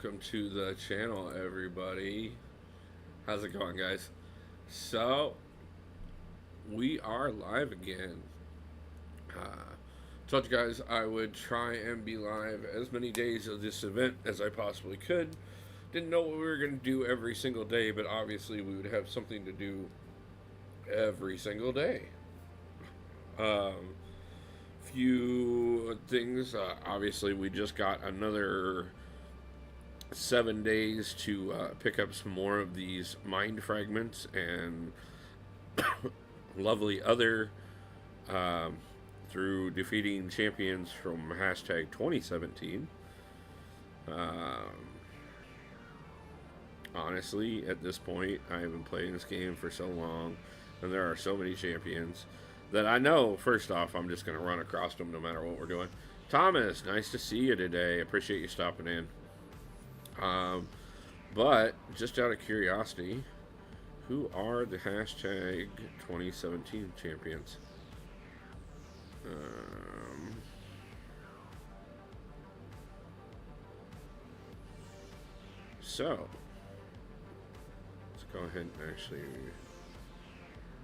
welcome to the channel, everybody. How's it going, guys? So, we are live again. Told you guys I would try and be live as many days of this event as I possibly could. Didn't know what we were going to do every single day, but obviously we would have something to do every single day. Few things. Obviously, we just got another 7 days to pick up some more of these mind fragments and lovely other through defeating champions from hashtag 2017. Honestly, at this point, I have been playing this game for so long, and there are so many champions that I know, first off, I'm just going to run across them no matter what we're doing. Thomas, nice to see you today. Appreciate you stopping in. But, just out of curiosity, who are the hashtag 2017 champions? So, let's go ahead and actually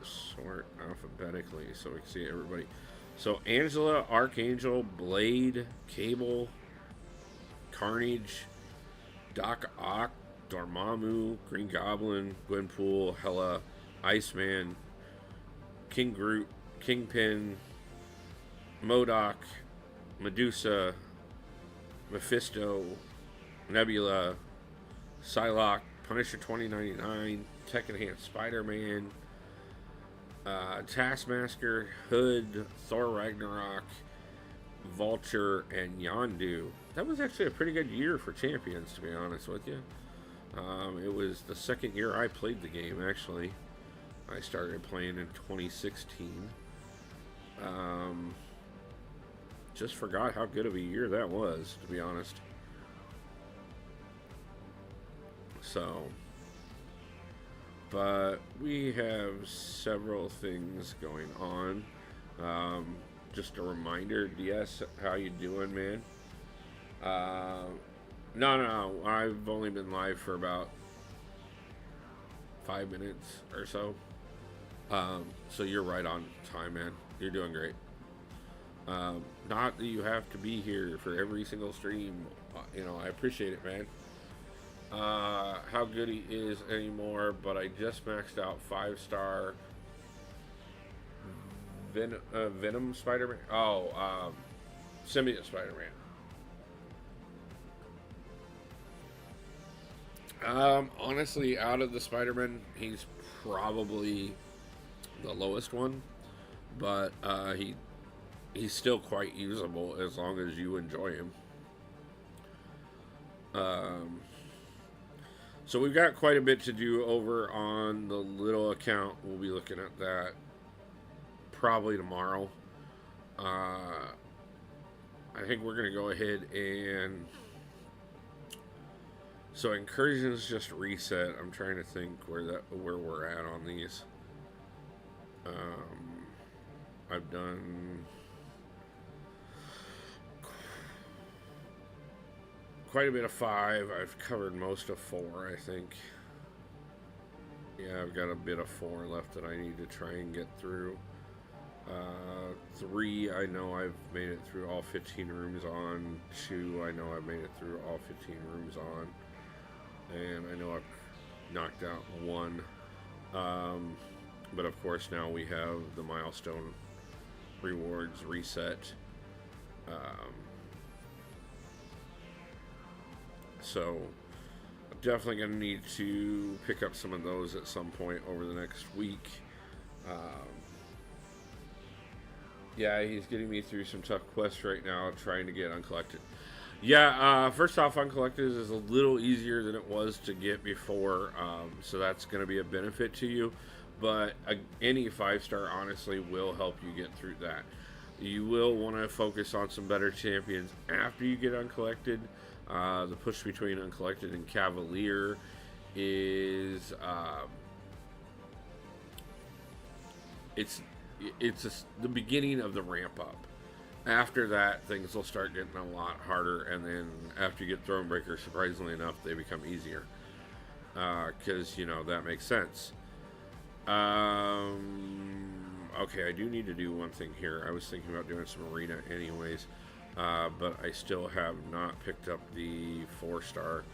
sort alphabetically so we can see everybody. So, Angela, Archangel, Blade, Cable, Carnage, Doc Ock, Dormammu, Green Goblin, Gwenpool, Hela, Iceman, King Groot, Kingpin, MODOK, Medusa, Mephisto, Nebula, Psylocke, Punisher 2099, Tech Enhanced Spider-Man, Taskmaster, Hood, Thor Ragnarok, Vulture, and Yondu. That was actually a pretty good year for champions, to be honest with you. It was the second year I played the game, actually. I started playing in 2016. Just forgot how good of a year that was, to be honest. So, but we have several things going on. Just a reminder, DS, how you doing, man? No, I've only been live for about 5 minutes or so. So you're right on time, man. You're doing great. Not that you have to be here for every single stream. I appreciate it, man. How good he is anymore, but I just maxed out 5-star Venom Spider-Man. Symbiote Spider-Man. Honestly, out of the Spider-Man, he's probably the lowest one, but he's still quite usable as long as you enjoy him. So we've got quite a bit to do over on the little account. We'll be looking at that probably tomorrow. I think we're going to go ahead and... So incursions just reset. I'm trying to think where we're at on these. I've done quite a bit of 5. I've covered most of 4, I think. Yeah, I've got a bit of 4 left that I need to try and get through. 3, I know I've made it through all 15 rooms on. 2, I know I've made it through all 15 rooms on. And I know I've knocked out 1. But of course now we have the milestone rewards reset. So I'm definitely going to need to pick up some of those at some point over the next week. Yeah, he's getting me through some tough quests right now, trying to get Uncollected. Yeah, first off, Uncollected is a little easier than it was to get before, so that's going to be a benefit to you. But any 5-star, honestly, will help you get through that. You will want to focus on some better champions after you get Uncollected. The push between Uncollected and Cavalier is it's the beginning of the ramp up. After that, things will start getting a lot harder, and then after you get Thronebreaker, surprisingly enough, they become easier. Because, that makes sense. Okay, I do need to do one thing here. I was thinking about doing some arena anyways, but I still have not picked up the 4-star,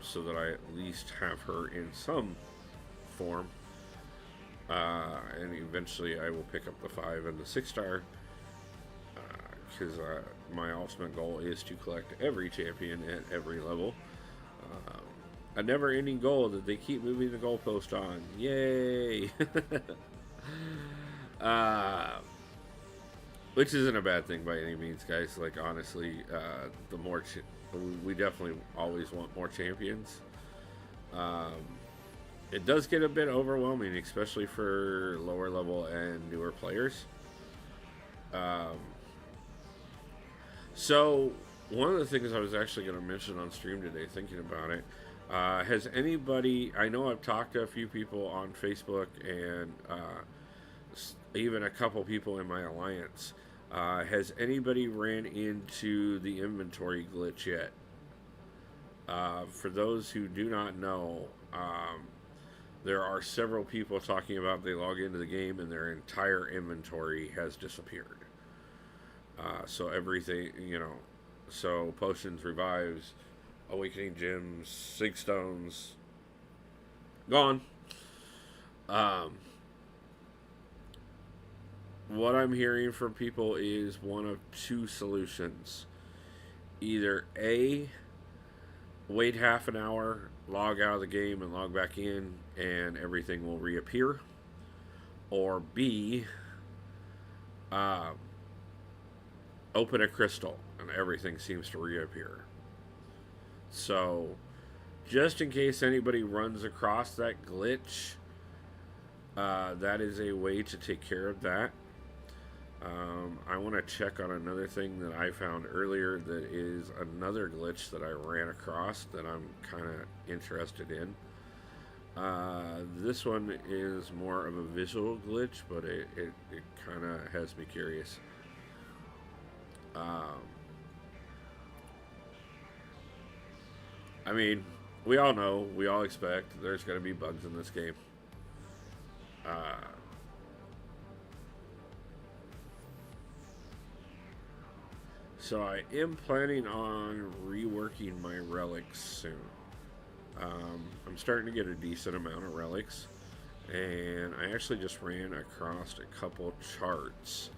so that I at least have her in some form. And eventually I will pick up the 5 and the 6-star, because my ultimate goal is to collect every champion at every level. Um, a never-ending goal that they keep moving the goalpost on. Yay! uh, which isn't a bad thing by any means, guys. Like, honestly, the more we definitely always want more champions. Um, it does get a bit overwhelming, especially for lower level and newer players. Um, so, one of the things I was actually going to mention on stream today, thinking about it, has anybody? I know I've talked to a few people on Facebook and even a couple people in my alliance. Has anybody ran into the inventory glitch yet? For those who do not know, there are several people talking about they log into the game and their entire inventory has disappeared. So everything, so potions, revives, awakening gems, sig stones, gone. Um, what I'm hearing from people is one of two solutions. Either A, wait half an hour, log out of the game and log back in, and everything will reappear. Or B, open a crystal and everything seems to reappear. So, just in case anybody runs across that glitch, that is a way to take care of that. I want to check on another thing that I found earlier that is another glitch that I ran across that I'm kind of interested in. This one is more of a visual glitch, but it kind of has me curious. I mean, we all know, we all expect there's going to be bugs in this game. Uh, so I am planning on reworking my relics soon. I'm starting to get a decent amount of relics, and I actually just ran across a couple charts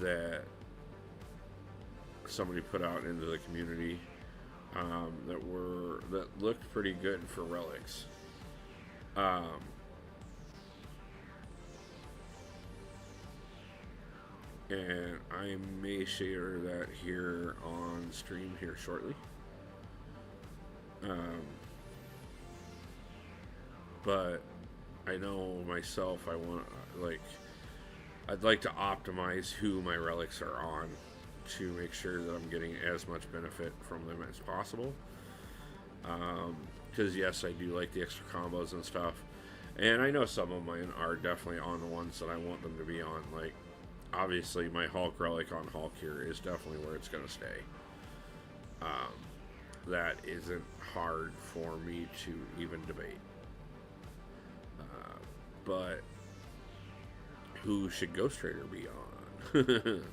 that somebody put out into the community that looked pretty good for relics. And I may share that here on stream here shortly. But I know myself, I'd like to optimize who my relics are on to make sure that I'm getting as much benefit from them as possible. Because yes, I do like the extra combos and stuff, and I know some of mine are definitely on the ones that I want them to be on. Like, obviously, my Hulk relic on Hulk here is definitely where it's going to stay. That isn't hard for me to even debate. But who should Ghost Trader be on?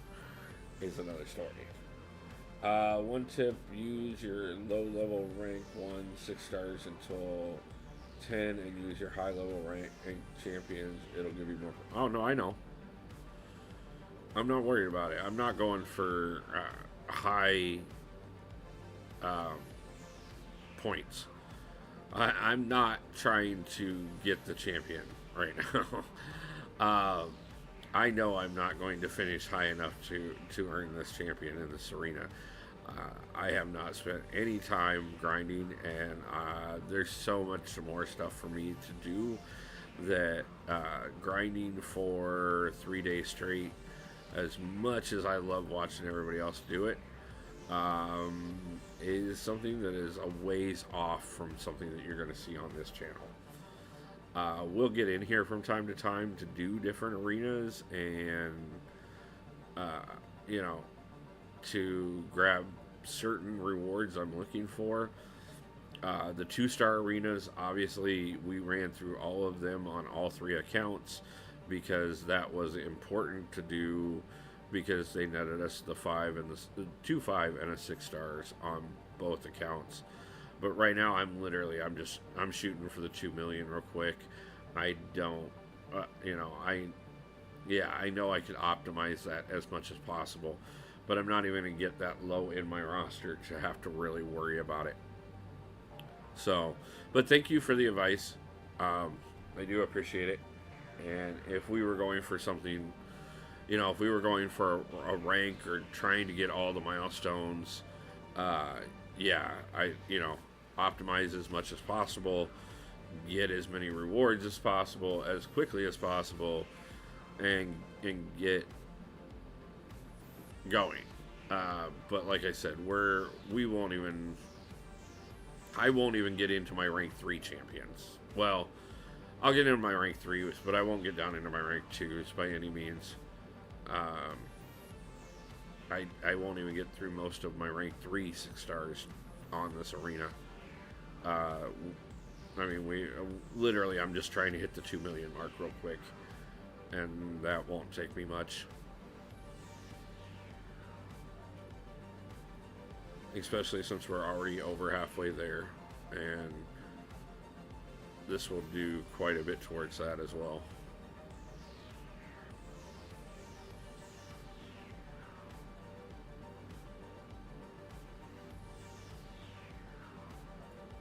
Is another story. One tip: use your low-level rank 1 6 stars until 10, and use your high-level rank champions. It'll give you more. Oh no, I know. I'm not worried about it. I'm not going for high points. I'm not trying to get the champion right now. I know I'm not going to finish high enough to earn this champion in this arena. I have not spent any time grinding, and there's so much more stuff for me to do that grinding for 3 days straight, as much as I love watching everybody else do it, is something that is a ways off from something that you're going to see on this channel. We'll get in here from time to time to do different arenas and uh, you know, to grab certain rewards I'm looking for. The 2-star arenas, obviously, we ran through all of them on all 3 accounts because that was important to do because they netted us the 5 and the 2 5 and a 6 stars on both accounts. But right now, I'm shooting for the 2 million real quick. I don't, I know I could optimize that as much as possible, but I'm not even going to get that low in my roster to have to really worry about it. So, but thank you for the advice. I do appreciate it. And if we were going for something, if we were going for a rank or trying to get all the milestones, optimize as much as possible, get as many rewards as possible, as quickly as possible, and get going. But like I said, I won't even get into my rank 3 champions. Well, I'll get into my rank 3s, but I won't get down into my rank 2s by any means. I won't even get through most of my rank 3 6 stars on this arena. I'm just trying to hit the 2 million mark real quick, and that won't take me much. Especially since we're already over halfway there, and this will do quite a bit towards that as well.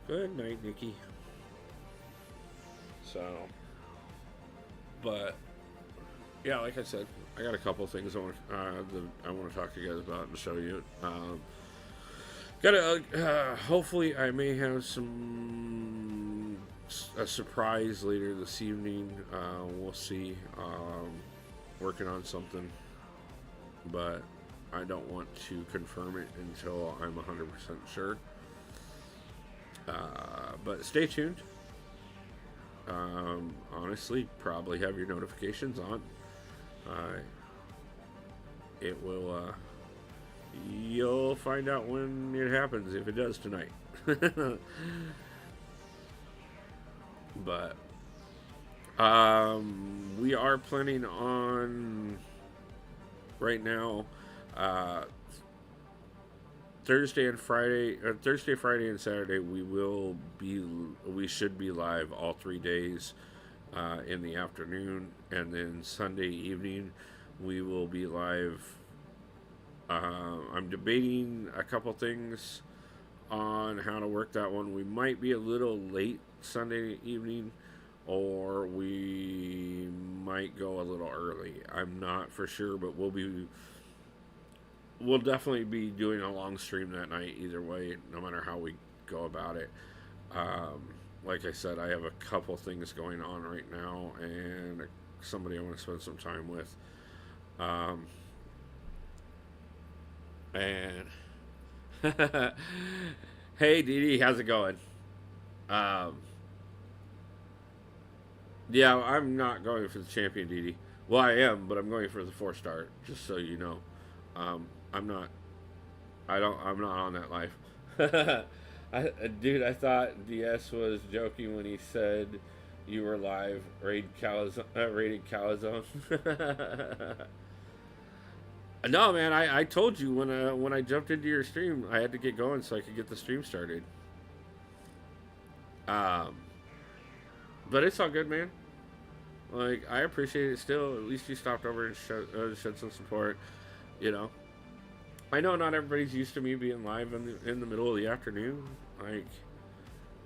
Good night, Nikki. So, but yeah, like I said, I got a couple things I want to talk to you guys about and show you. Hopefully I may have a surprise later this evening. We'll see. Working on something, but I don't want to confirm it until I'm 100% sure. But stay tuned. Honestly, probably have your notifications on. It will, you'll find out when it happens, if it does tonight. But, we are planning on, right now, Thursday, Friday, and Saturday, we should be live all 3 days in the afternoon, and then Sunday evening we will be live. I'm debating a couple things on how to work that one. We might be a little late Sunday evening, or we might go a little early. I'm not for sure, but we'll definitely be doing a long stream that night either way, no matter how we go about it. Like I said, I have a couple things going on right now, and somebody I want to spend some time with. And hey, Dee, how's it going? Yeah, I'm not going for the champion, Dee. Well, I am, but I'm going for the 4-star, just so you know. I'm not on that life. Dude, I thought DS was joking when he said you were live rated Calazone. No, man, I told you when I jumped into your stream, I had to get going so I could get the stream started. But it's all good, man. Like, I appreciate it still. At least you stopped over and shed some support. I know not everybody's used to me being live in the middle of the afternoon,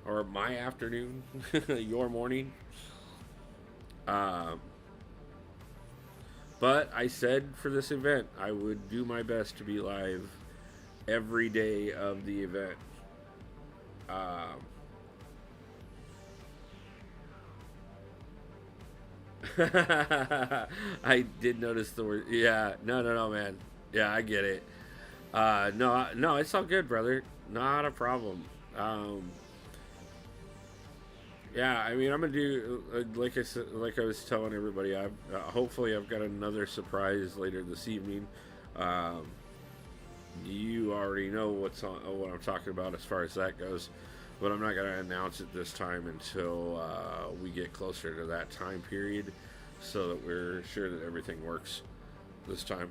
or my afternoon, your morning. But I said for this event, I would do my best to be live every day of the event. I did notice the word. Yeah, no, man. Yeah, I get it. No, it's all good, brother. Not a problem. Yeah, I mean, I'm gonna do like I said, like I was telling everybody. I've hopefully I've got another surprise later this evening. Um, you already know what I'm talking about as far as that goes, but I'm not gonna announce it this time until we get closer to that time period, so that we're sure that everything works this time.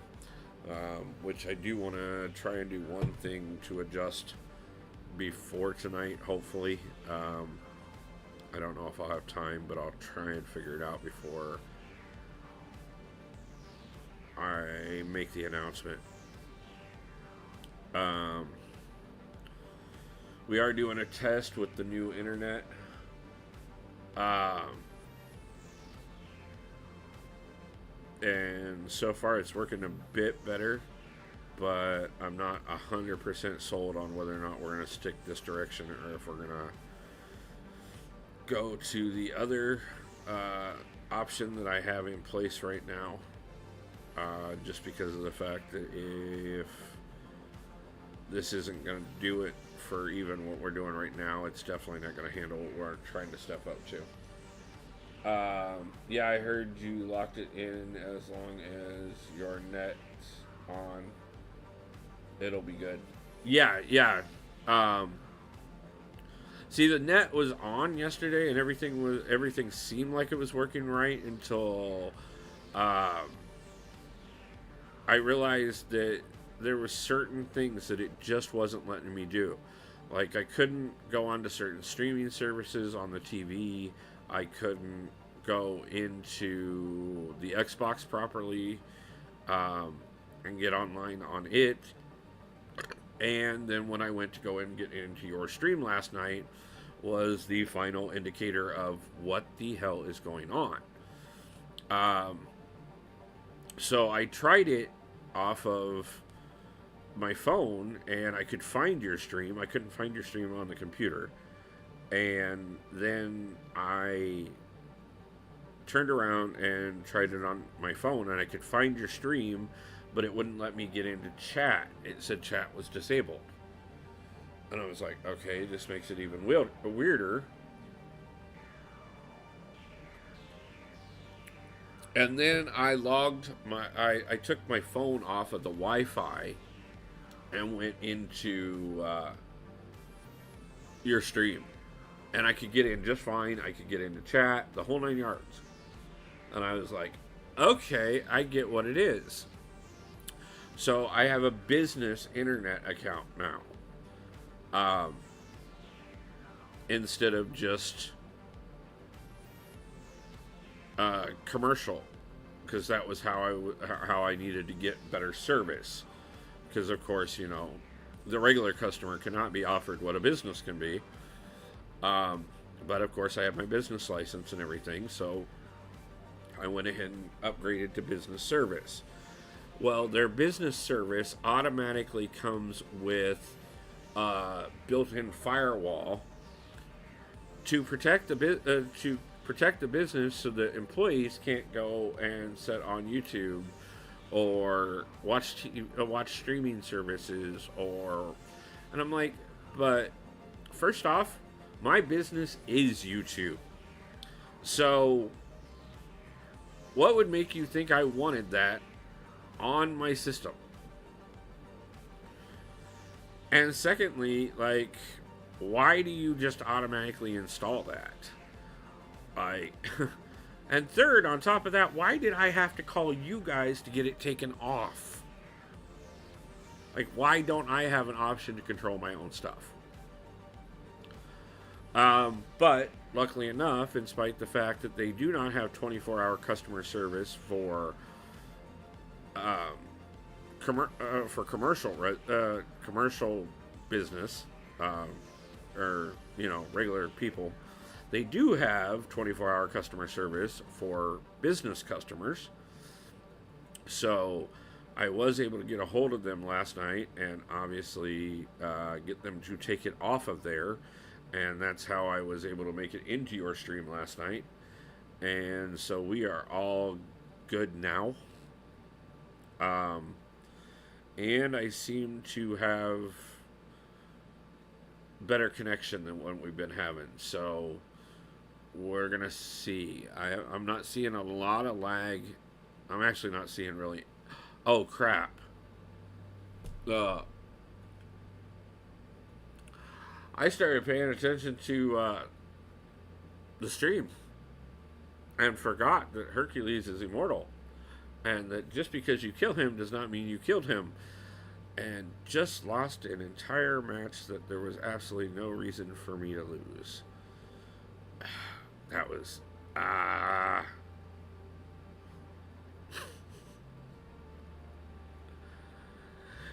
Which I do want to try and do one thing to adjust before tonight, hopefully. I don't know if I'll have time, but I'll try and figure it out before I make the announcement. Um, we are doing a test with the new internet. Um, and so far it's working a bit better, but I'm not 100% sold on whether or not we're going to stick this direction or if we're going to go to the other option that I have in place right now, just because of the fact that if this isn't going to do it for even what we're doing right now, it's definitely not going to handle what we're trying to step up to. Yeah, I heard you locked it in as long as your net's on. It'll be good. Yeah, yeah. See, the net was on yesterday, and everything seemed like it was working right until I realized that there were certain things that it just wasn't letting me do. Like I couldn't go onto certain streaming services on the TV. I couldn't go into the Xbox properly and get online on it. And then when I went to go and get into your stream last night, was the final indicator of what the hell is going on. Um, so I tried it off of my phone, and I could find your stream. I couldn't find your stream on the computer. And then I turned around and tried it on my phone, and I could find your stream, but it wouldn't let me get into chat. It said chat was disabled. And I was like, okay, this makes it even weirder. And then I I took my phone off of the Wi-Fi and went into your stream. And I could get in just fine. I could get into chat, the whole 9 yards. And I was like, okay, I get what it is. So I have a business internet account now. Instead of just commercial, because that was how I needed to get better service. Because of course, you know, the regular customer cannot be offered what a business can be. But of course, I have my business license and everything, so I went ahead and upgraded to business service. Well, their business service automatically comes with a built-in firewall to protect the business, so that employees can't go and set on YouTube or watch streaming services and I'm like, but first off, my business is YouTube. So what would make you think I wanted that on my system? And secondly, like, why do you just automatically install that? And third, on top of that, why did I have to call you guys to get it taken off? Like, why don't I have an option to control my own stuff? But luckily enough, in spite of the fact that they do not have 24-hour customer service for commercial business, or, you know, regular people, they do have 24-hour customer service for business customers. So I was able to get a hold of them last night and obviously get them to take it off of there. And that's how I was able to make it into your stream last night. And so we are all good now. And I seem to have better connection than what we've been having. So we're gonna see. I'm not seeing a lot of lag. I'm actually not seeing really. Oh crap! Uh, I started paying attention to the stream and forgot that Hercules is immortal, and that just because you kill him does not mean you killed him. And just lost an entire match that there was absolutely no reason for me to lose. That was ah.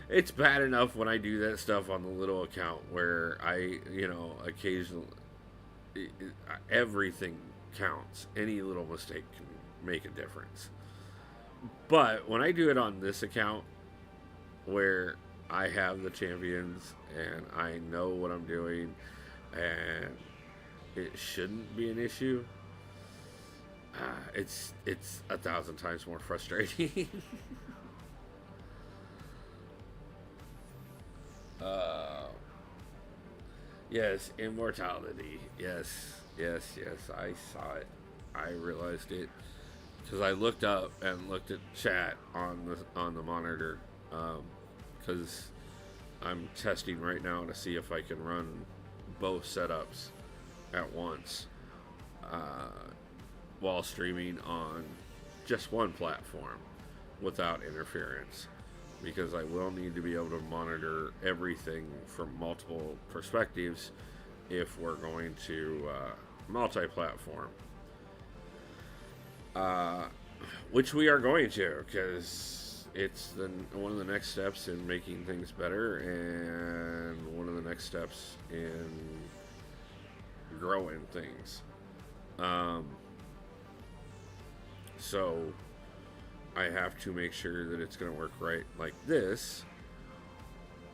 It's bad enough when I do that stuff on the little account where I, occasionally everything counts. Any little mistake can make a difference. But when I do it on this account where I have the champions and I know what I'm doing and it shouldn't be an issue, it's 1,000 times more frustrating. uh, yes, immortality. Yes, yes, yes. I saw it. I realized it because I looked up and looked at chat on the monitor because I'm testing right now to see if I can run both setups at once while streaming on just one platform without interference, because I will need to be able to monitor everything from multiple perspectives if we're going to multi-platform, which we are going to, because it's one of the next steps in making things better and one of the next steps in growing things. So I have to make sure that it's going to work right like this,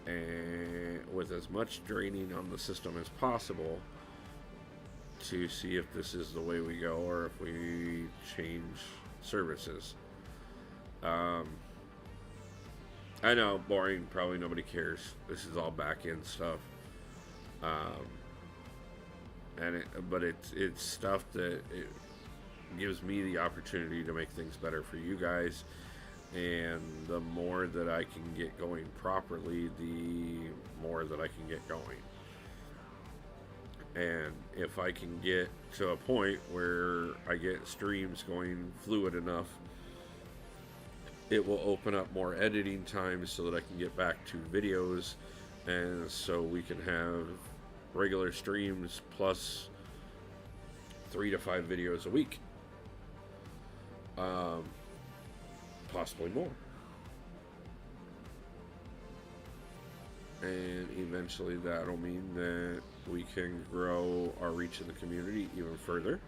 and with as much draining on the system as possible, to see if this is the way we go or if we change services. I know, boring, probably nobody cares. This is all back end stuff. But it's stuff that it gives me the opportunity to make things better for you guys, and the more that I can get going properly, the more that I can get going. And if I can get to a point where I get streams going fluid enough, it will open up more editing time so that I can get back to videos, and so we can have regular streams plus 3 to 5 videos a week, possibly more, and eventually that'll mean that we can grow our reach in the community even further,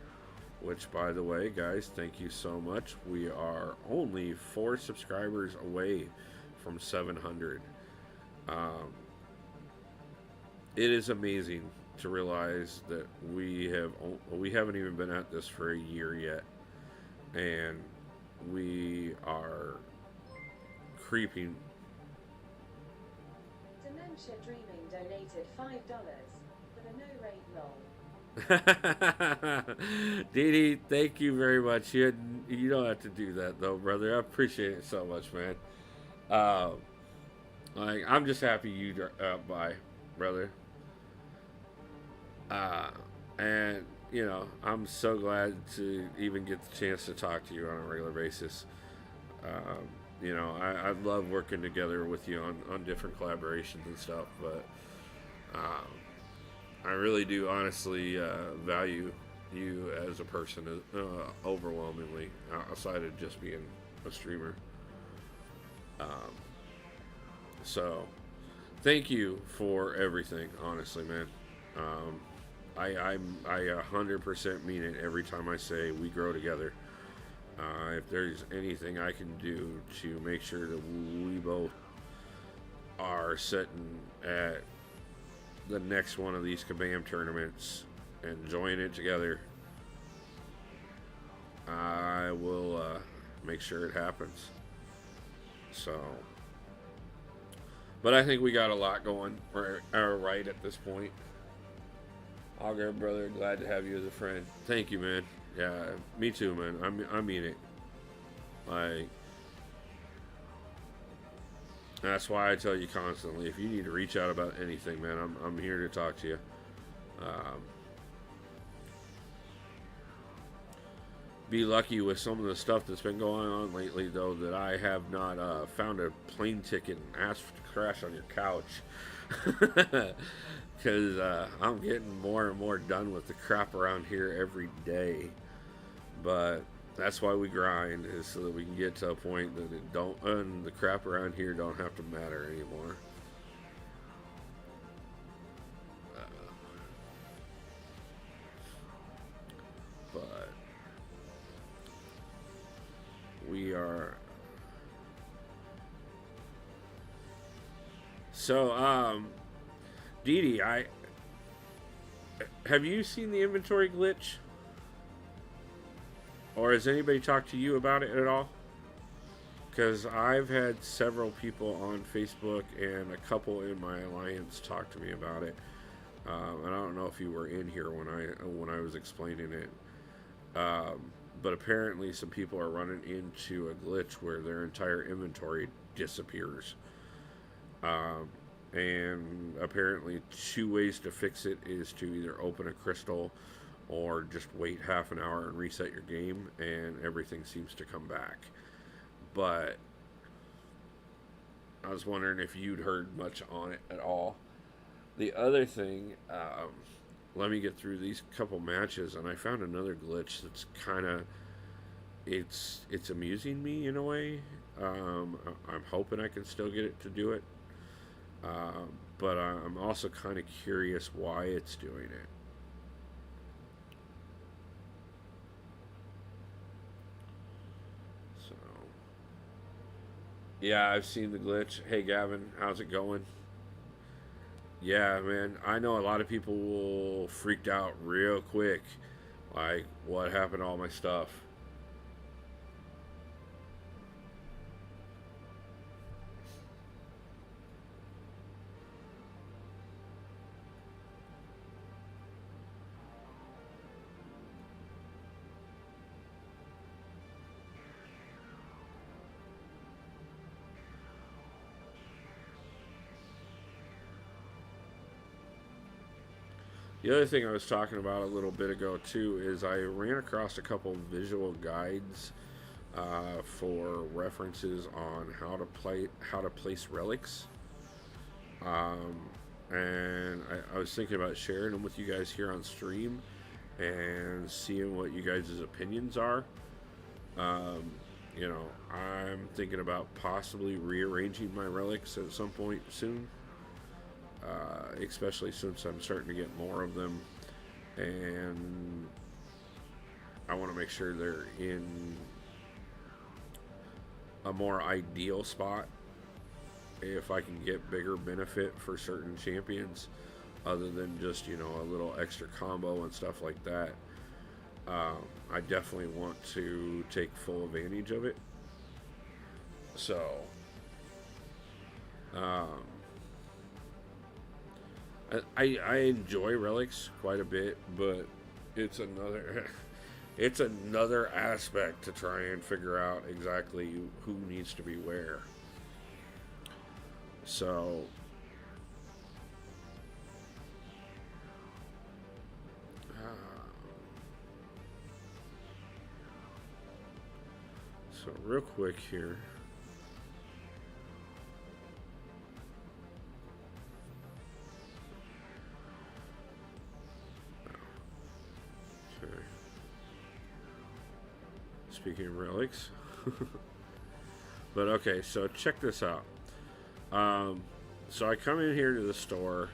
which, by the way, guys, thank you so much. We are only 4 subscribers away from 700. It is amazing to realize that we haven't even been at this for a year yet, and we are creeping. Dementia Dreaming donated $5 for the no rate lol. Dee Dee, thank you very much. You don't have to do that though, brother. I appreciate it so much, man. I'm just happy you dropped by, brother. And I'm so glad to even get the chance to talk to you on a regular basis. I love working together with you on different collaborations and stuff, but I really do honestly value you as a person overwhelmingly, outside of just being a streamer. So thank you for everything, honestly, man. I 100% mean it every time I say we grow together. If there's anything I can do to make sure that we both are sitting at the next one of these Kabam tournaments and enjoying it together, I will make sure it happens. So, but I think we got a lot going right at this point. All good, brother. Glad to have you as a friend. Thank you, man. Yeah, me too, man. I mean it. Like, that's why I tell you constantly. If you need to reach out about anything, man, I'm here to talk to you. Um, be lucky with some of the stuff that's been going on lately, though, that I have not found a plane ticket and asked to crash on your couch. Because I'm getting more and more done with the crap around here every day. But that's why we grind, is so that we can get to a point that it don't, and the crap around here don't have to matter anymore. But we are. So, Dee Dee, have you seen the inventory glitch? Or has anybody talked to you about it at all? Because I've had several people on Facebook and a couple in my alliance talk to me about it. And I don't know if you were in here when I was explaining it. But apparently some people are running into a glitch where their entire inventory disappears. And apparently 2 ways to fix it is to either open a crystal or just wait half an hour and reset your game, and everything seems to come back. But I was wondering if you'd heard much on it at all. The other thing, let me get through these couple matches, and I found another glitch that's kind of it's amusing me in a way. I'm hoping I can still get it to do it, but I'm also kind of curious why it's doing it. So, yeah, I've seen the glitch. Hey, Gavin, how's it going? Yeah, man, I know a lot of people will freaked out real quick. Like, what happened to all my stuff? The other thing I was talking about a little bit ago too is I ran across a couple visual guides for references on how to place relics, um, and I was thinking about sharing them with you guys here on stream and seeing what you guys' opinions are. Um, I'm thinking about possibly rearranging my relics at some point soon, especially since I'm starting to get more of them, and I want to make sure they're in a more ideal spot. If I can get bigger benefit for certain champions, other than just a little extra combo and stuff like that, I definitely want to take full advantage of it. So, um, I enjoy relics quite a bit, but it's another it's another aspect to try and figure out exactly who needs to be where. So, real quick here. Okay. Speaking of relics. But okay, so check this out. Um, so I come in here to the store,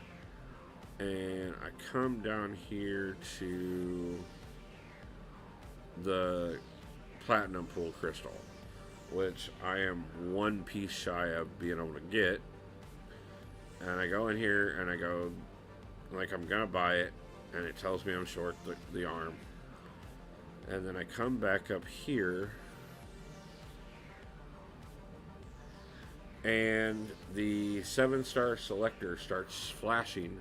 and I come down here to the platinum pool crystal, which I am one piece shy of being able to get. And I go in here and I go, like, I'm gonna buy it, and it tells me I'm short the arm. And then I come back up here, and the 7-star selector starts flashing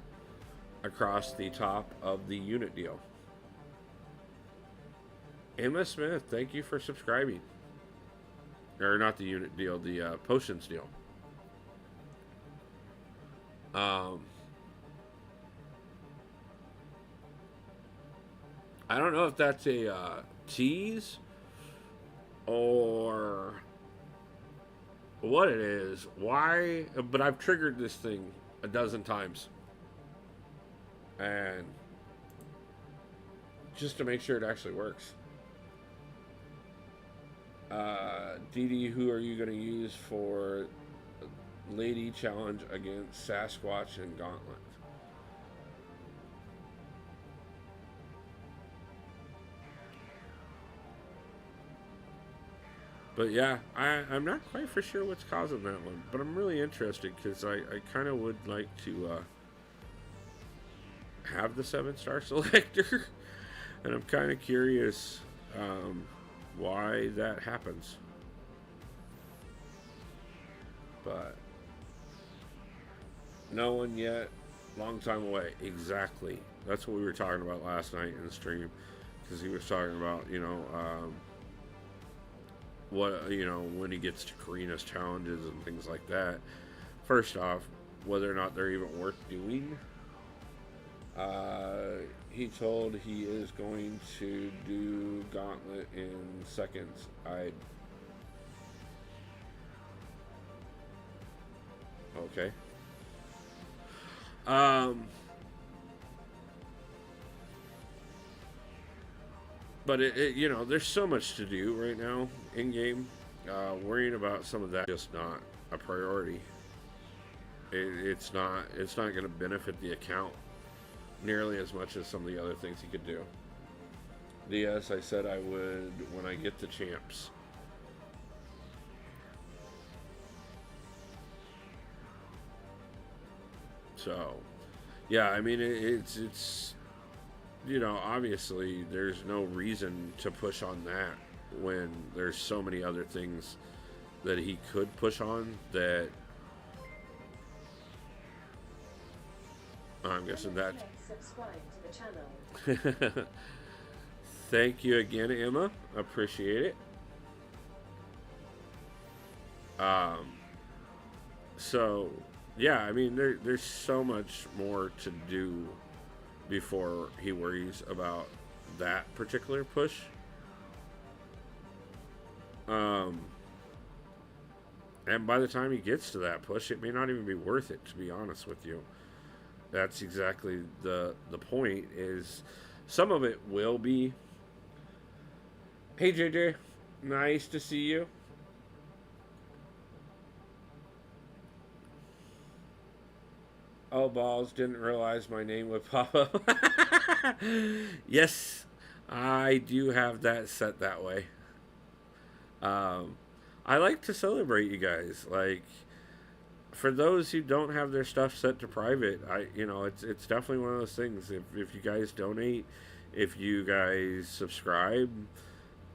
across the top of the unit deal. Emma Smith, thank you for subscribing. Or not the unit deal, the potions deal. I don't know if that's a tease or what it is. Why? But I've triggered this thing a dozen times. And just to make sure it actually works. Dee Dee, who are you going to use for Lady Challenge against Sasquatch and Gauntlet? But yeah, I'm not quite for sure what's causing that one. But I'm really interested because I kind of would like to have the 7-star selector. And I'm kind of curious why that happens. But no one yet. Long time away. Exactly. That's what we were talking about last night in the stream. Because he was talking about, what, when he gets to Karina's challenges and things like that. First off, whether or not they're even worth doing. He told he is going to do Gauntlet in seconds. Okay. But there's so much to do right now in game. Worrying about some of that is just not a priority. It's not going to benefit the account nearly as much as some of the other things he could do. Yes, I said I would when I get the champs. So, yeah, I mean, it's obviously there's no reason to push on that when there's so many other things that he could push on that I'm guessing that. Subscribe to the channel. Thank you again, Emma. Appreciate it. So yeah, I mean there's so much more to do before he worries about that particular push. And by the time he gets to that push, it may not even be worth it, to be honest with you. That's exactly the point. Is some of it will be. Hey JJ, nice to see you. Oh balls, didn't realize my name would pop up. Yes, I do have that set that way. I like to celebrate you guys. Like, for those who don't have their stuff set to private, it's definitely one of those things. If you guys donate, if you guys subscribe,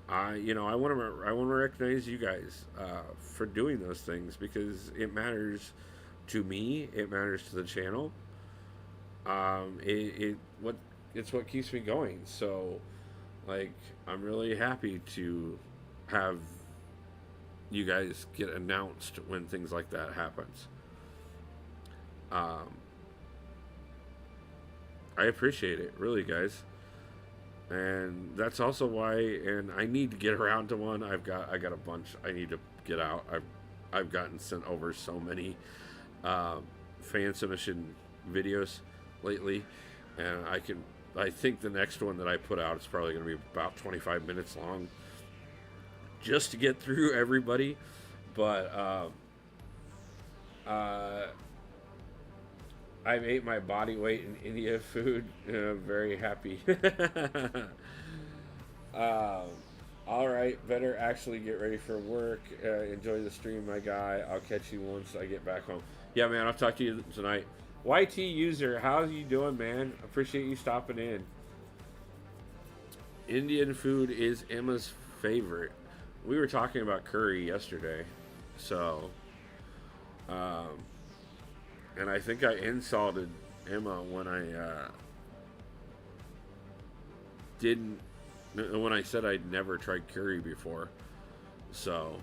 I want to recognize you guys for doing those things because it matters to me. It matters to the channel. It's what keeps me going. So, like, I'm really happy to have you guys get announced when things like that happens. I appreciate it, really, guys. And that's also why, and I need to get around to one. I got a bunch I need to get out. I've gotten sent over so many fan submission videos lately, and I think the next one that I put out is probably going to be about 25 minutes long, just to get through everybody. But I've ate my body weight in India food. I'm very happy. All right, better actually get ready for work. Enjoy the stream, my guy. I'll catch you once I get back home. Yeah, man, I'll talk to you tonight. YT user, how you doing, man? Appreciate you stopping in. Indian food is Emma's favorite. We were talking about curry yesterday, so and I think I insulted Emma when I didn't when I said I'd never tried curry before. So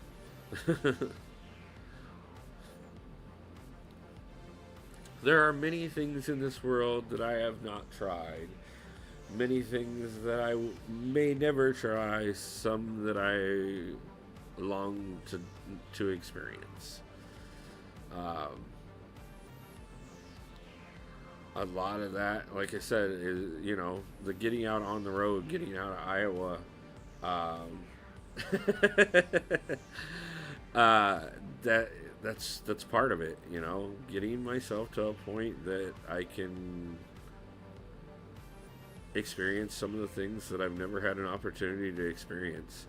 there are many things in this world that I have not tried. Many things that I may never try. Some that I long to experience. Um, a lot of that, like I said, is the getting out on the road, getting out of Iowa. Um, uh, that that's part of it. Getting myself to a point that I can experience some of the things that I've never had an opportunity to experience.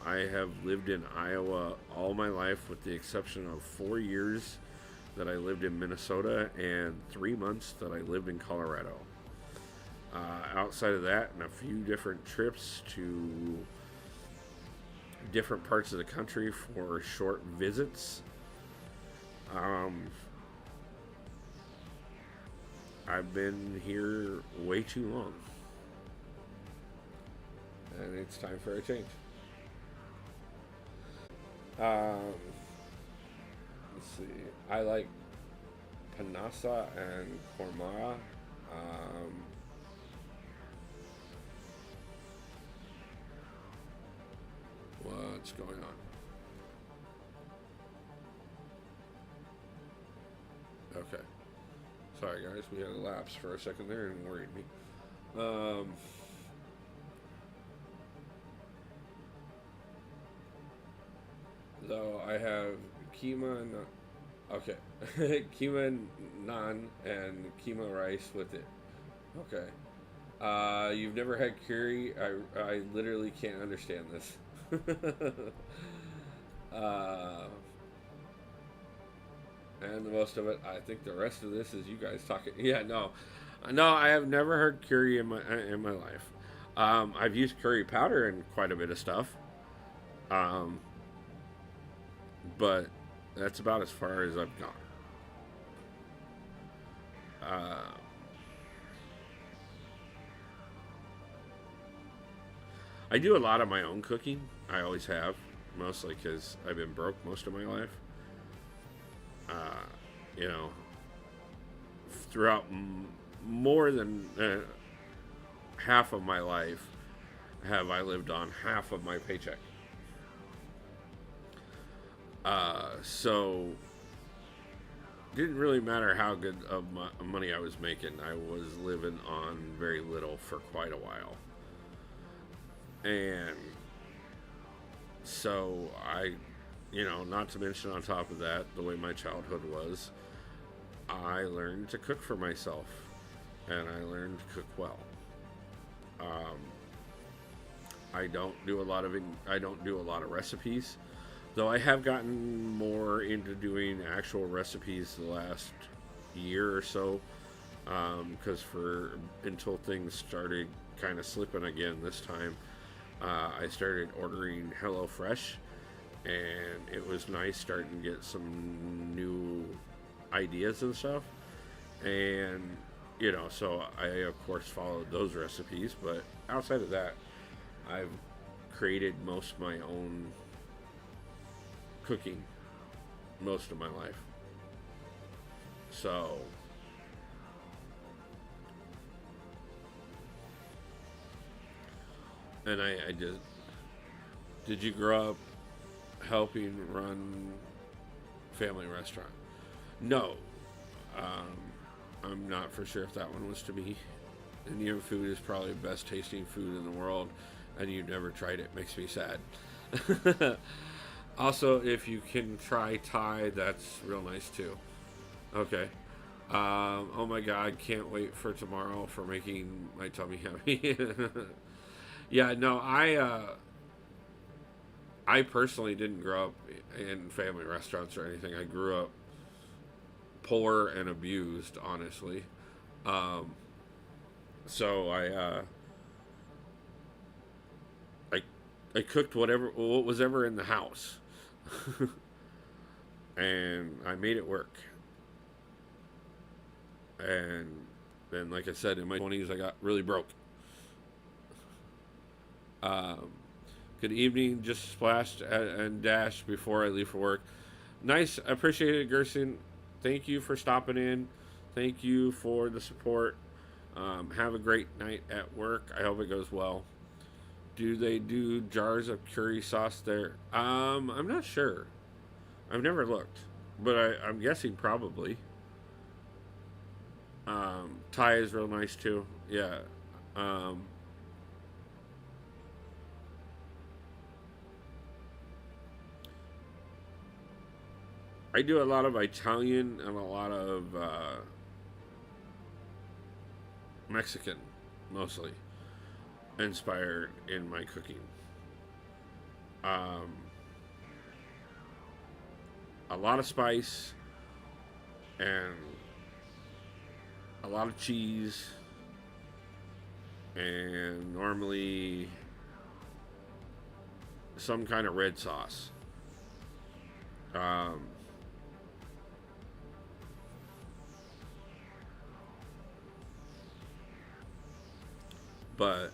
I have lived in Iowa all my life, with the exception of 4 years that I lived in Minnesota and 3 months that I lived in Colorado. Outside of that, and a few different trips to different parts of the country for short visits. I've been here way too long, and it's time for a change. Um, let's see. I like Panasa and Kormara. What's going on? Okay. Sorry, guys. We had a lapse for a second there and worried me. Though I have keema, okay, keema naan and keema rice with it. Okay. You've never had curry? I literally can't understand this. uh, and the most of it, I think the rest of this is you guys talking. Yeah, no, I have never heard curry in my life. I've used curry powder in quite a bit of stuff, um, but that's about as far as I've gone. Uh, I do a lot of my own cooking. I always have, mostly because I've been broke most of my life. Uh, you know, throughout more than half of my life, have I lived on half of my paycheck. So didn't really matter how good of money I was making. I was living on very little for quite a while, and so not to mention on top of that, the way my childhood was, I learned to cook for myself, and I learned to cook well. Um, I don't do a lot of recipes, though I have gotten more into doing actual recipes the last year or so. Because until things started kind of slipping again this time, I started ordering HelloFresh, and it was nice starting to get some new ideas and stuff. And so I of course followed those recipes, but outside of that, I've created most of my own cooking most of my life. So and I did you grow up helping run family restaurant? No. I'm not for sure if that one was to me. Indian food is probably the best tasting food in the world, and you've never tried it. Makes me sad. Also, if you can try Thai, that's real nice too. Okay. Oh my God, can't wait for tomorrow for making my tummy happy. Yeah, no, I personally didn't grow up in family restaurants or anything. I grew up poor and abused, honestly. Um, so I cooked what was ever in the house, and I made it work. And then, like I said, in my 20s, I got really broke. Um, Good evening. Just splashed and dashed before I leave for work. Nice. I appreciate it, Gerson. Thank you for stopping in. Thank you for the support. Have a great night at work. I hope it goes well. Do they do jars of curry sauce there? I'm not sure. I've never looked, but I'm guessing probably. Thai is real nice too. Yeah. Um, I do a lot of Italian and a lot of Mexican, mostly inspired in my cooking. Um, a lot of spice and a lot of cheese, and normally some kind of red sauce. Um, but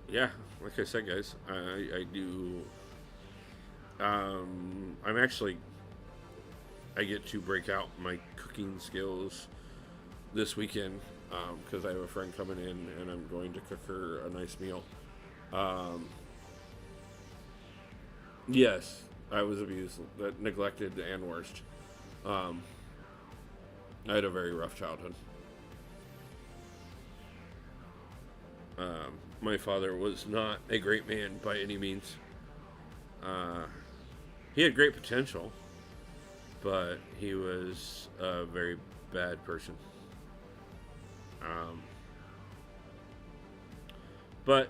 yeah, like I said, guys, I do. I'm actually I get to break out my cooking skills this weekend because I have a friend coming in and I'm going to cook her a nice meal. Um, yes, I was abused, neglected, and worst. Um, I had a very rough childhood. My father was not a great man by any means. Uh, he had great potential, but he was a very bad person. Um, but,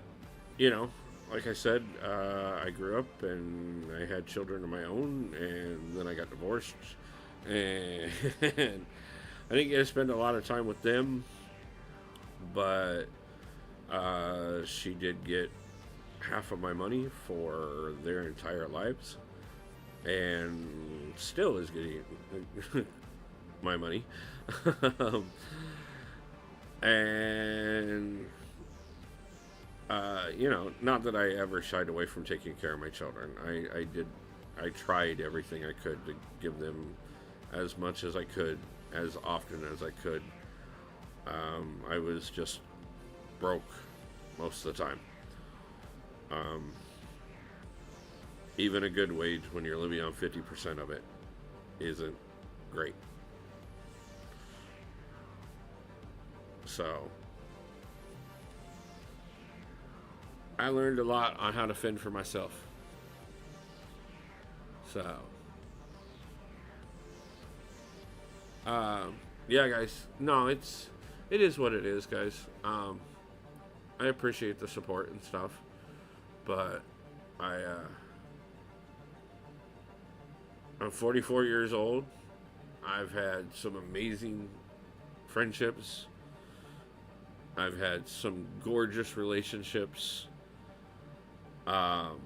you know, like I said, I grew up and I had children of my own, and then I got divorced, and I didn't get to spend a lot of time with them, but she did get half of my money for their entire lives, and still is getting my money. um, and you know, not that I ever shied away from taking care of my children. I did. I tried everything I could to give them as much as I could, as often as I could. I was just broke most of the time. Um, Even a good wage when you're living on 50% of it isn't great. So, I learned a lot on how to fend for myself. So, yeah, guys. No, it is what it is, guys. I appreciate the support and stuff, but I'm 44 years old. I've had some amazing friendships. I've had some gorgeous relationships. Um,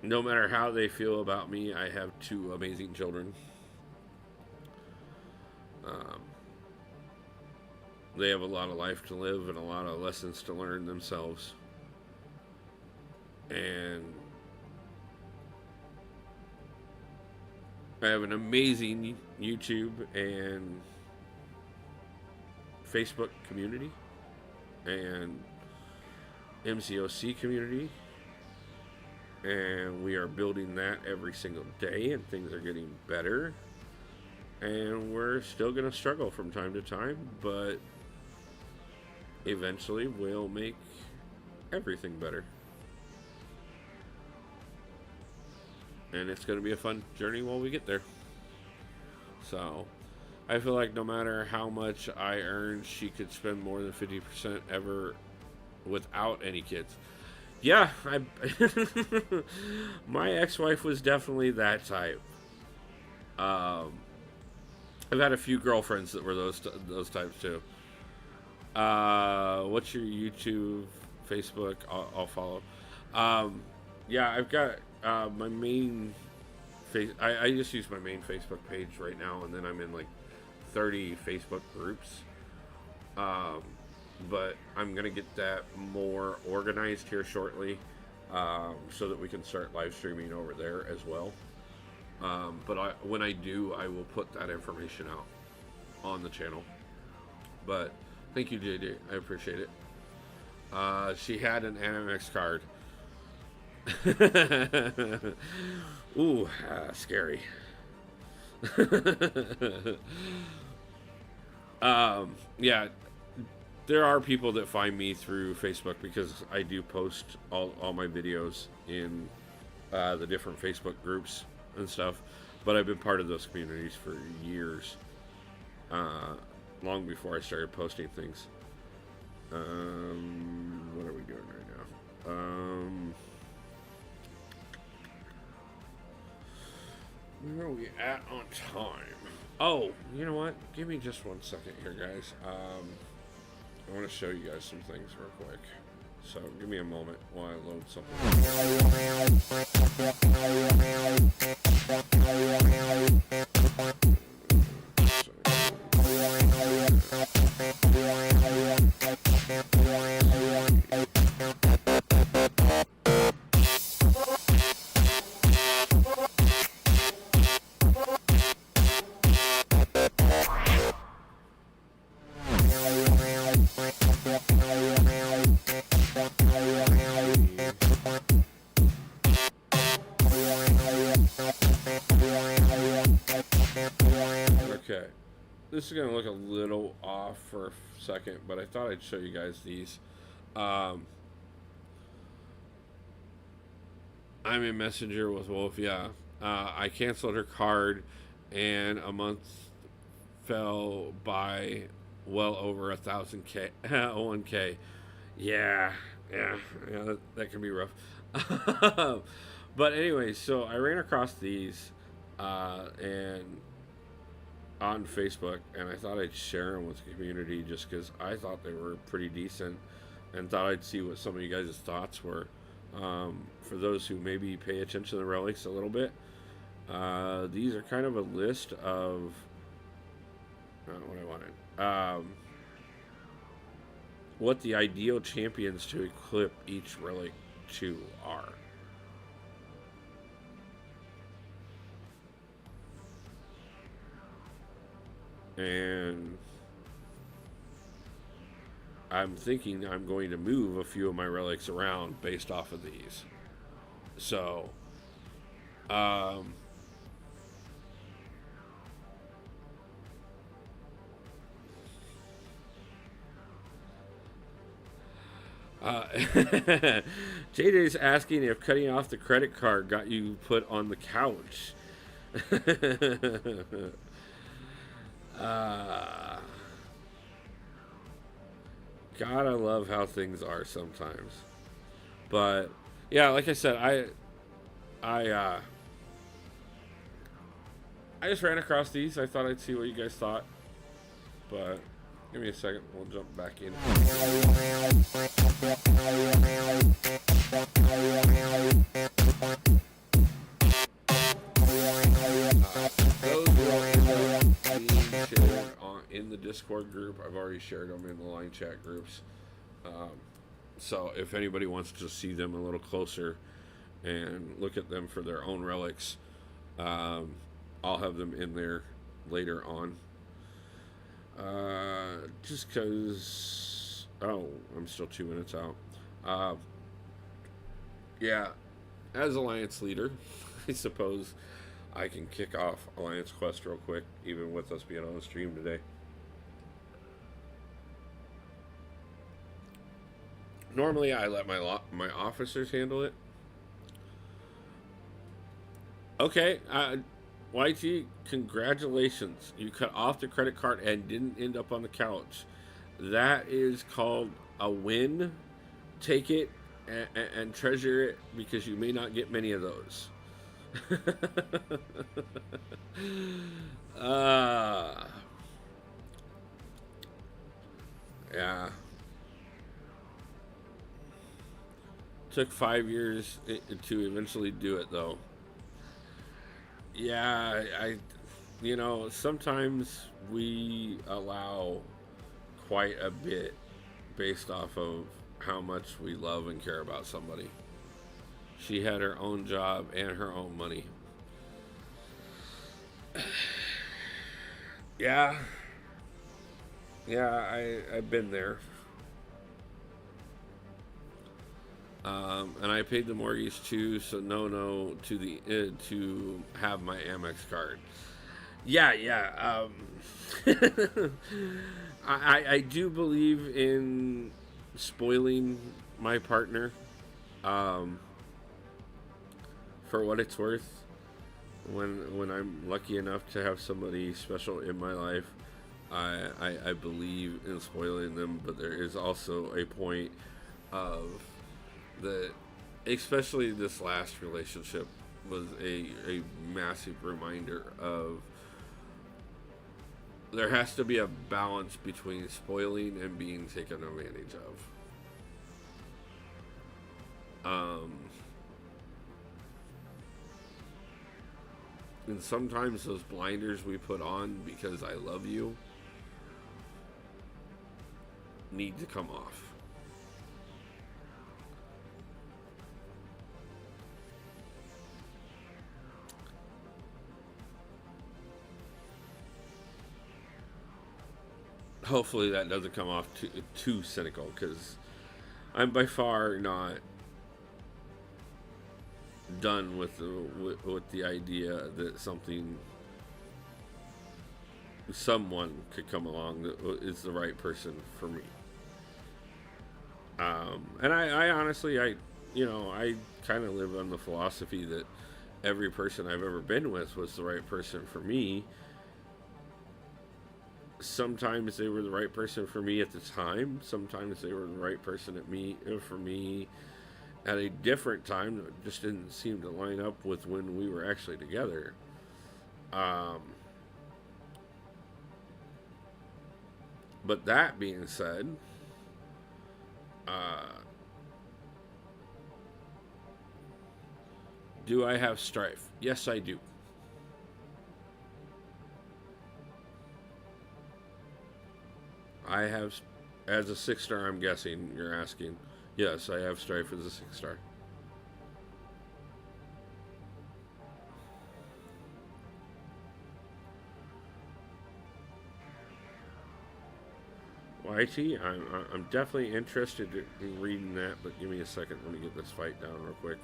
no matter how they feel about me, I have two amazing children. Um, they have a lot of life to live and a lot of lessons to learn themselves. And I have an amazing YouTube and Facebook community and MCOC community, and we are building that every single day, and things are getting better, and we're still going to struggle from time to time, but eventually we'll make everything better. And it's going to be a fun journey while we get there. So, I feel like no matter how much I earn, she could spend more than 50% ever without any kids. Yeah, my ex-wife was definitely that type. Um, I've had a few girlfriends that were those types too. What's your YouTube, Facebook? I'll follow. Yeah, I've got my main I just use my main Facebook page right now, and then I'm in like 30 Facebook groups. But I'm gonna get that more organized here shortly, so that we can start live streaming over there as well. But when I do, I will put that information out on the channel. But thank you, JJ. I appreciate it. She had an Animex card. Ooh, scary. Yeah, there are people that find me through Facebook because I do post all my videos in the different Facebook groups and stuff. But I've been part of those communities for years, long before I started posting things. What are we doing right now? Where are we at on time? Oh, you know what? Give me just 1 second here, guys. I want to show you guys some things real quick. So give me a moment while I load something. Okay, this is gonna look a little off for a second, but I thought I'd show you guys these. I'm in Messenger with Wolf. Yeah, I canceled her card, and a month fell by well over 1,000K, 1K. Yeah, that can be rough. But anyway, so I ran across these, and on Facebook, and I thought I'd share them with the community just because I thought they were pretty decent, and thought I'd see what some of you guys' thoughts were. For those who maybe pay attention to the relics a little bit, these are kind of a list of not what I wanted. What the ideal champions to equip each relic to are. And I'm thinking I'm going to move a few of my relics around based off of these. So, JJ's asking if cutting off the credit card got you put on the couch. Gotta love how things are sometimes. But yeah, like I said, I just ran across these. I thought I'd see what you guys thought. But give me a second, we'll jump back in. Those will end up being shared in the Discord group. I've already shared them in the line chat groups. So if anybody wants to see them a little closer and look at them for their own relics, I'll have them in there later on. Just because... Oh, I'm still 2 minutes out. Yeah, as Alliance leader, I suppose I can kick off Alliance Quest real quick, even with us being on the stream today. Normally, I let my officers handle it. Okay, YT, congratulations. You cut off the credit card and didn't end up on the couch. That is called a win. Take it and treasure it, because you may not get many of those. Yeah. Took 5 years to eventually do it, though. Yeah, sometimes we allow quite a bit based off of how much we love and care about somebody. She had her own job and her own money. Yeah, yeah, I've been there. And I paid the mortgage too, so no to the to have my Amex card. Yeah, yeah. I do believe in spoiling my partner, um, for what it's worth. When I'm lucky enough to have somebody special in my life, I believe in spoiling them. But there is also a point of that, especially this last relationship, was a massive reminder of there has to be a balance between spoiling and being taken advantage of. And sometimes those blinders we put on because I love you need to come off. Hopefully that doesn't come off too cynical, because I'm by far not done with the idea that someone could come along that is the right person for me. And I honestly, I kind of live on the philosophy that every person I've ever been with was the right person for me. Sometimes they were the right person for me at the time. Sometimes they were the right person for me at a different time that just didn't seem to line up with when we were actually together. But that being said, uh, do I have strife? Yes, I do. I have, as a 6-star, I'm guessing you're asking. Yes, I have strife as a 6-star. YT, I'm definitely interested in reading that, but give me a second. Let me get this fight down real quick.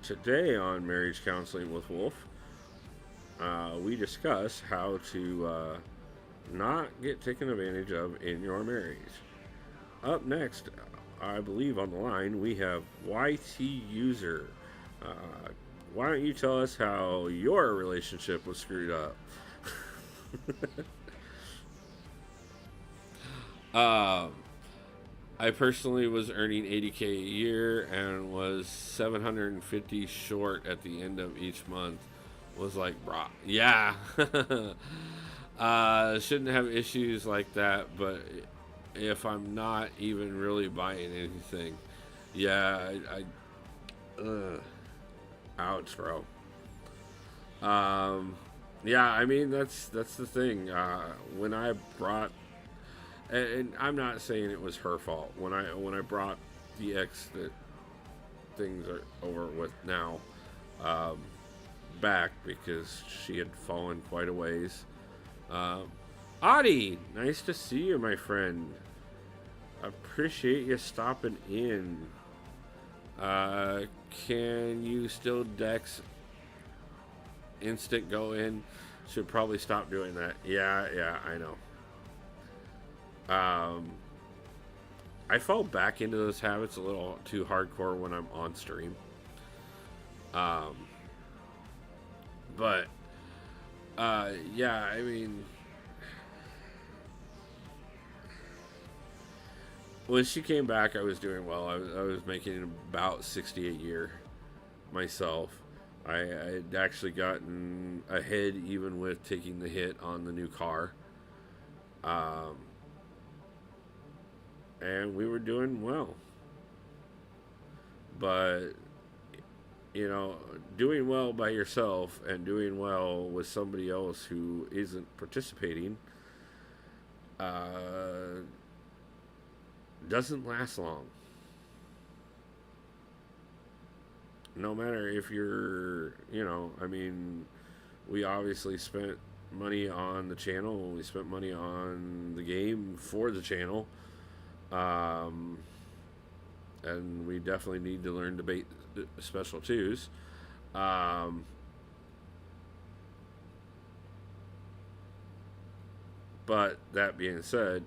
Today on Marriage Counseling with Wolf, we discuss how to not get taken advantage of in your marriage. Up next, I believe on the line, we have YT User. Why don't you tell us how your relationship was screwed up? um, I personally was earning 80K a year and was 750 short at the end of each month. Was like, brah, yeah. Shouldn't have issues like that, but if I'm not even really buying anything, yeah, ouch, bro. Um, yeah, I mean that's the thing. When I brought, and I'm not saying it was her fault. When I brought the ex that things are over with now, um, back, because she had fallen quite a ways. Adi, nice to see you, my friend. Appreciate you stopping in. Can you still Dex instant go in? Should probably stop doing that. Yeah, I know. I fall back into those habits a little too hardcore when I'm on stream. But yeah, I mean, when she came back, I was doing well. I was making about 60 a year myself. I'd actually gotten ahead even with taking the hit on the new car. Um, and we were doing well. But, you know, doing well by yourself and doing well with somebody else who isn't participating uh, doesn't last long. No matter if you're, I mean, we obviously spent money on the channel. We spent money on the game for the channel. Um, and we definitely need to learn to bait special twos. Um, but that being said,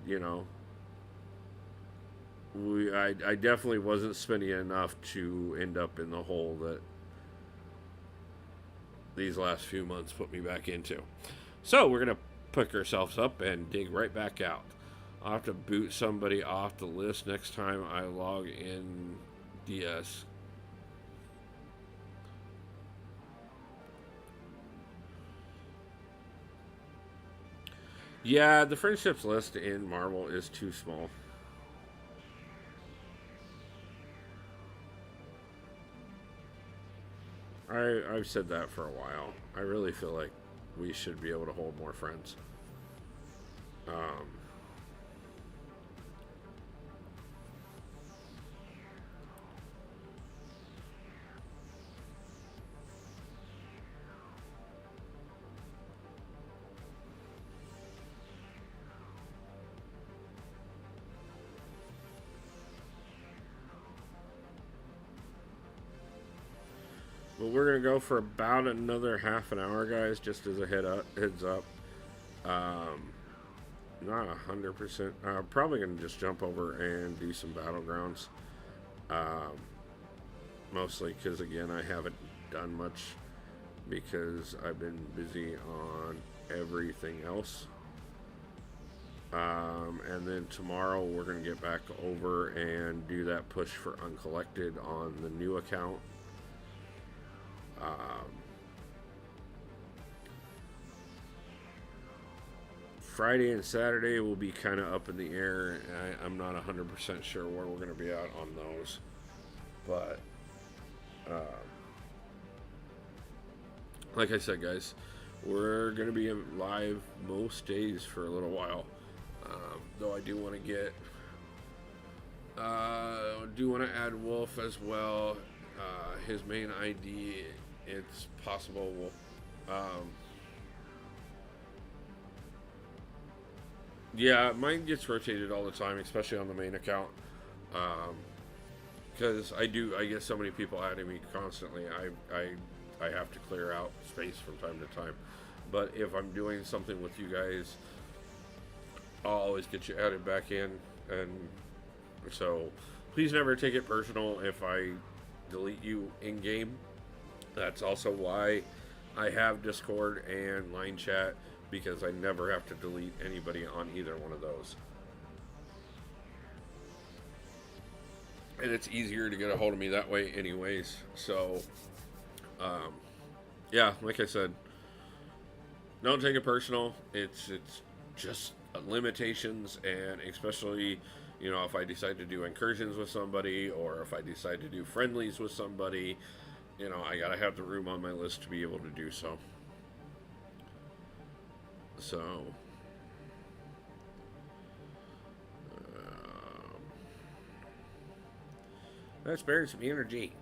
I definitely wasn't spending enough to end up in the hole that these last few months put me back into. So we're gonna pick ourselves up and dig right back out. I'll have to boot somebody off the list next time I log in DS. Yeah, the friendships list in Marvel is too small. I've said that for a while. I really feel like we should be able to hold more friends. Um, but we're gonna go for about another half an hour, guys. Just as a heads up. Um, Not 100%. Probably gonna just jump over and do some battlegrounds. Um, Mostly because again I haven't done much because I've been busy on everything else. And then tomorrow we're gonna get back over and do that push for uncollected on the new account. Um, Friday and Saturday will be kind of up in the air. I'm not 100% sure where we're going to be at on those. But, like I said, guys, we're going to be live most days for a little while. Though I do want to get, do want to add Wolf as well. His main ID, it's possible yeah, mine gets rotated all the time, especially on the main account. Because I get so many people adding me constantly. I have to clear out space from time to time. But if I'm doing something with you guys, I'll always get you added back in. And so please never take it personal if I delete you in game. That's also why I have Discord and line chat, because I never have to delete anybody on either one of those. And it's easier to get a hold of me that way anyways. So, yeah, like I said, don't take it personal. It's just limitations, and especially, if I decide to do incursions with somebody, or if I decide to do friendlies with somebody, I gotta have the room on my list to be able to do so. So, let's burn some energy.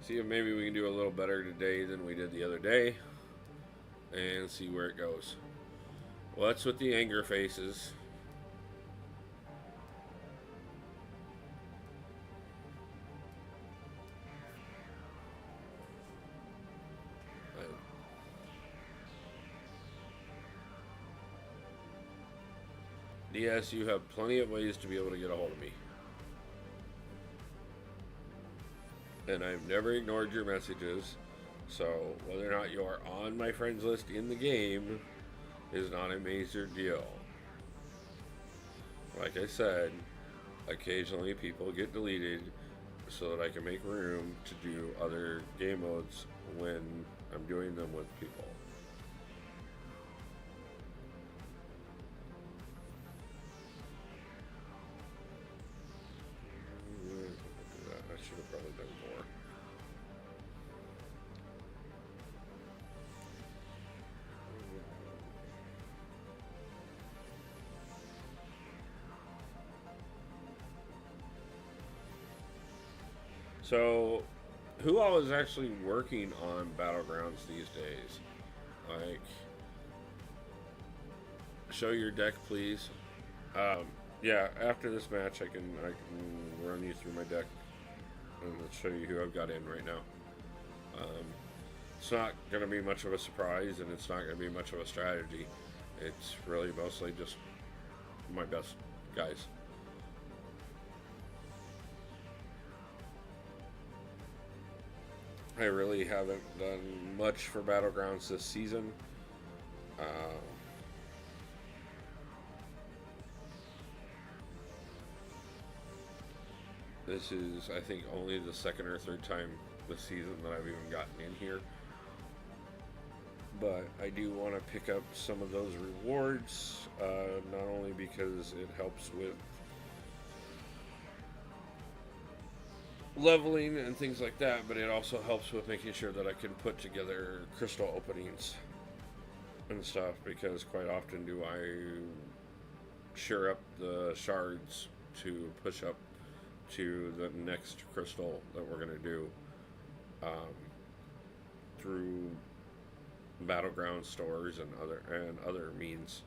See if maybe we can do a little better today than we did the other day, and see where it goes. What's with the anger faces? Yes, you have plenty of ways to be able to get a hold of me. And I've never ignored your messages. So whether or not you're on my friends list in the game is not a major deal. Like I said, occasionally people get deleted so that I can make room to do other game modes when I'm doing them with people. I should have probably done more. So, who all is actually working on Battlegrounds these days? Like, show your deck, please. Yeah, after this match, I can run you through my deck and show you who I've got in right now. Um, it's not going to be much of a surprise, and it's not going to be much of a strategy. It's really mostly just my best guys. I really haven't done much for Battlegrounds this season. Uh, this is, I think, only the second or third time this season that I've even gotten in here. But I do want to pick up some of those rewards, not only because it helps with leveling and things like that, but it also helps with making sure that I can put together crystal openings and stuff, because quite often do I share up the shards to push up to the next crystal that we're going to do through battleground stores and other means,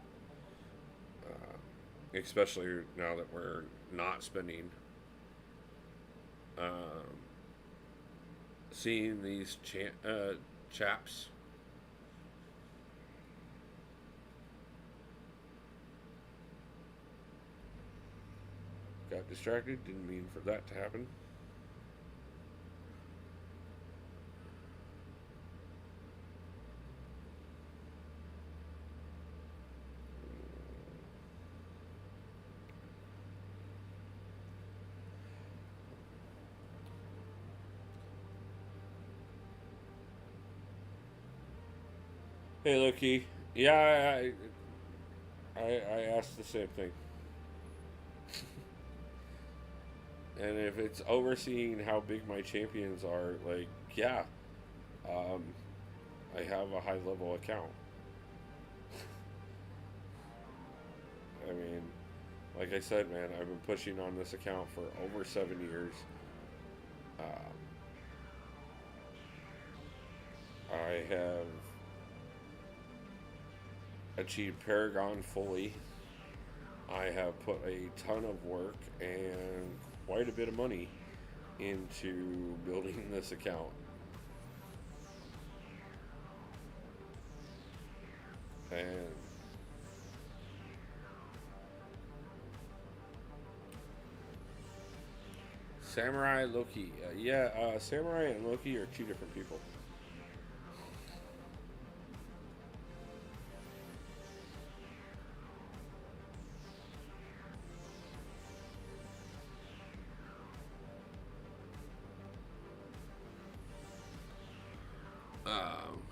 especially now that we're not spending. Seeing these chaps got distracted, didn't mean for that to happen. Hey, Loki. Yeah, I asked the same thing. And if it's overseeing how big my champions are, like, yeah, um, I have a high level account. I mean, like I said, man, I've been pushing on this account for over 7 years. Um, I have achieved Paragon fully. I have put a ton of work and quite a bit of money into building this account. And Samurai Loki. Samurai and Loki are two different people. Um,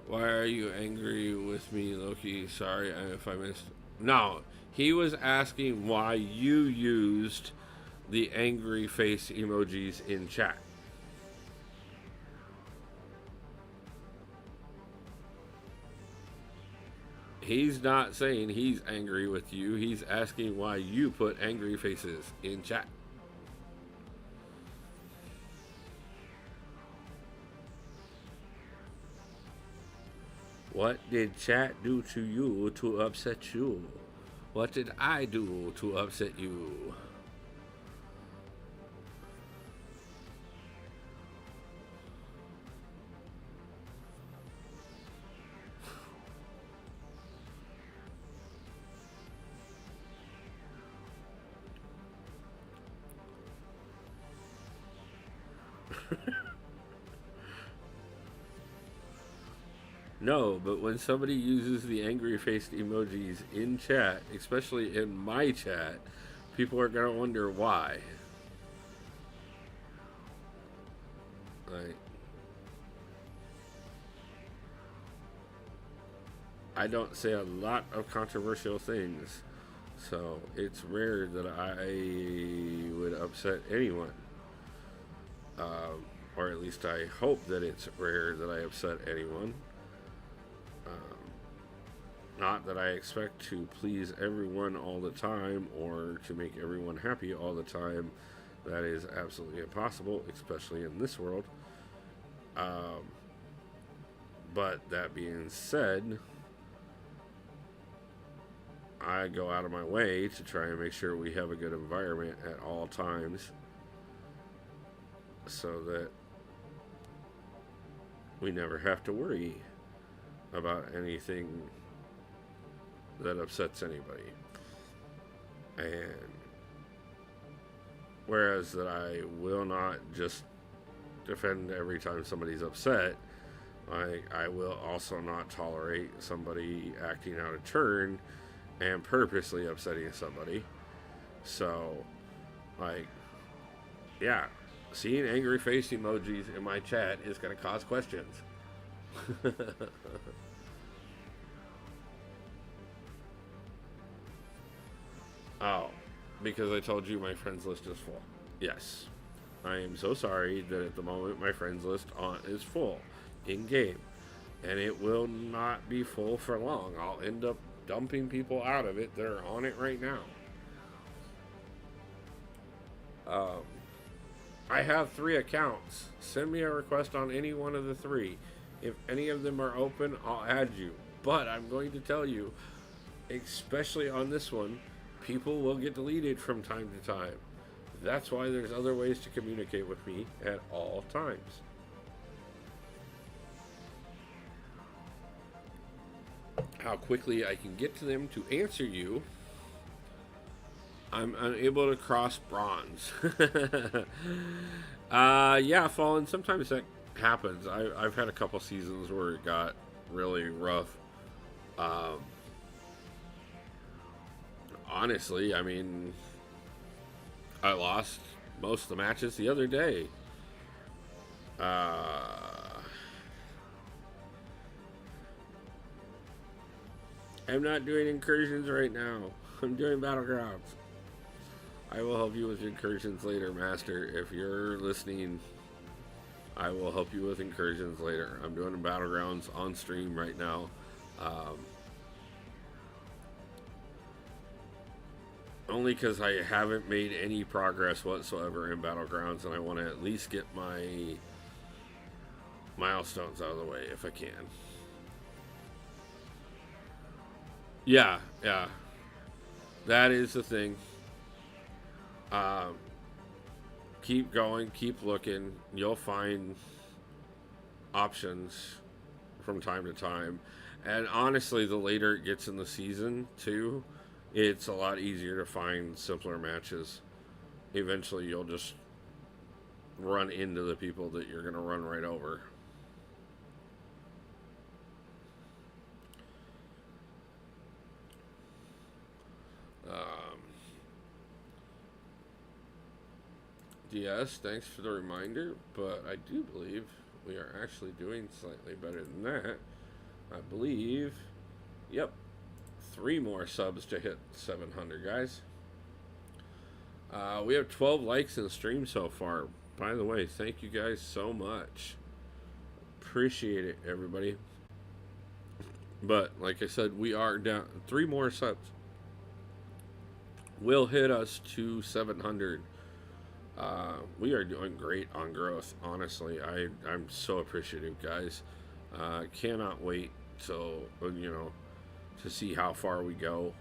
why are you angry with me, Loki? Sorry if I missed. No, he was asking why you used the angry face emojis in chat. He's not saying he's angry with you. He's asking why you put angry faces in chat. What did chat do to you to upset you? What did I do to upset you? No, but when somebody uses the angry faced emojis in chat, especially in my chat, People are gonna wonder why. Like, I don't say a lot of controversial things, so it's rare that I would upset anyone. Or at least I hope that it's rare that I upset anyone. Not that I expect to please everyone all the time or to make everyone happy all the time. That is absolutely impossible, especially in this world. But that being said, I go out of my way to try and make sure we have a good environment at all times so that we never have to worry about anything that upsets anybody. And whereas that I will not just defend every time somebody's upset, I will also not tolerate somebody acting out of turn and purposely upsetting somebody. So, like, yeah, seeing angry face emojis in my chat is going to cause questions. Oh, because I told you my friends list is full. Yes. I am so sorry that at the moment my friends list is full in game. And it will not be full for long. I'll end up dumping people out of it that are on it right now. I have 3 accounts. Send me a request on any one of the 3. If any of them are open, I'll add you. But I'm going to tell you, especially on this one, people will get deleted from time to time. That's why there's other ways to communicate with me at all times. How quickly I can get to them to answer you, I'm unable to cross bronze. Yeah, Fallen, sometimes that happens. I've had a couple seasons where it got really rough. Honestly, I mean, I lost most of the matches the other day. I'm not doing incursions right now. I'm doing battlegrounds. I will help you with incursions later, Master. If you're listening, I will help you with incursions later. I'm doing battlegrounds on stream right now. Only because I haven't made any progress whatsoever in battlegrounds, and I want to at least get my milestones out of the way if I can. Yeah. That is the thing. Keep going, keep looking. You'll find options from time to time. And honestly, the later it gets in the season, too, it's a lot easier to find simpler matches. Eventually, you'll just run into the people that you're going to run right over. DS, thanks for the reminder, but I do believe we are actually doing slightly better than that. I believe, yep, 3 more subs to hit 700, guys. We have 12 likes in the stream so far. By the way, thank you guys so much. Appreciate it, everybody. But, like I said, we are down 3 more subs. Will hit us to 700. We are doing great on growth. Honestly, I'm so appreciative, guys. Cannot wait till to see how far we go.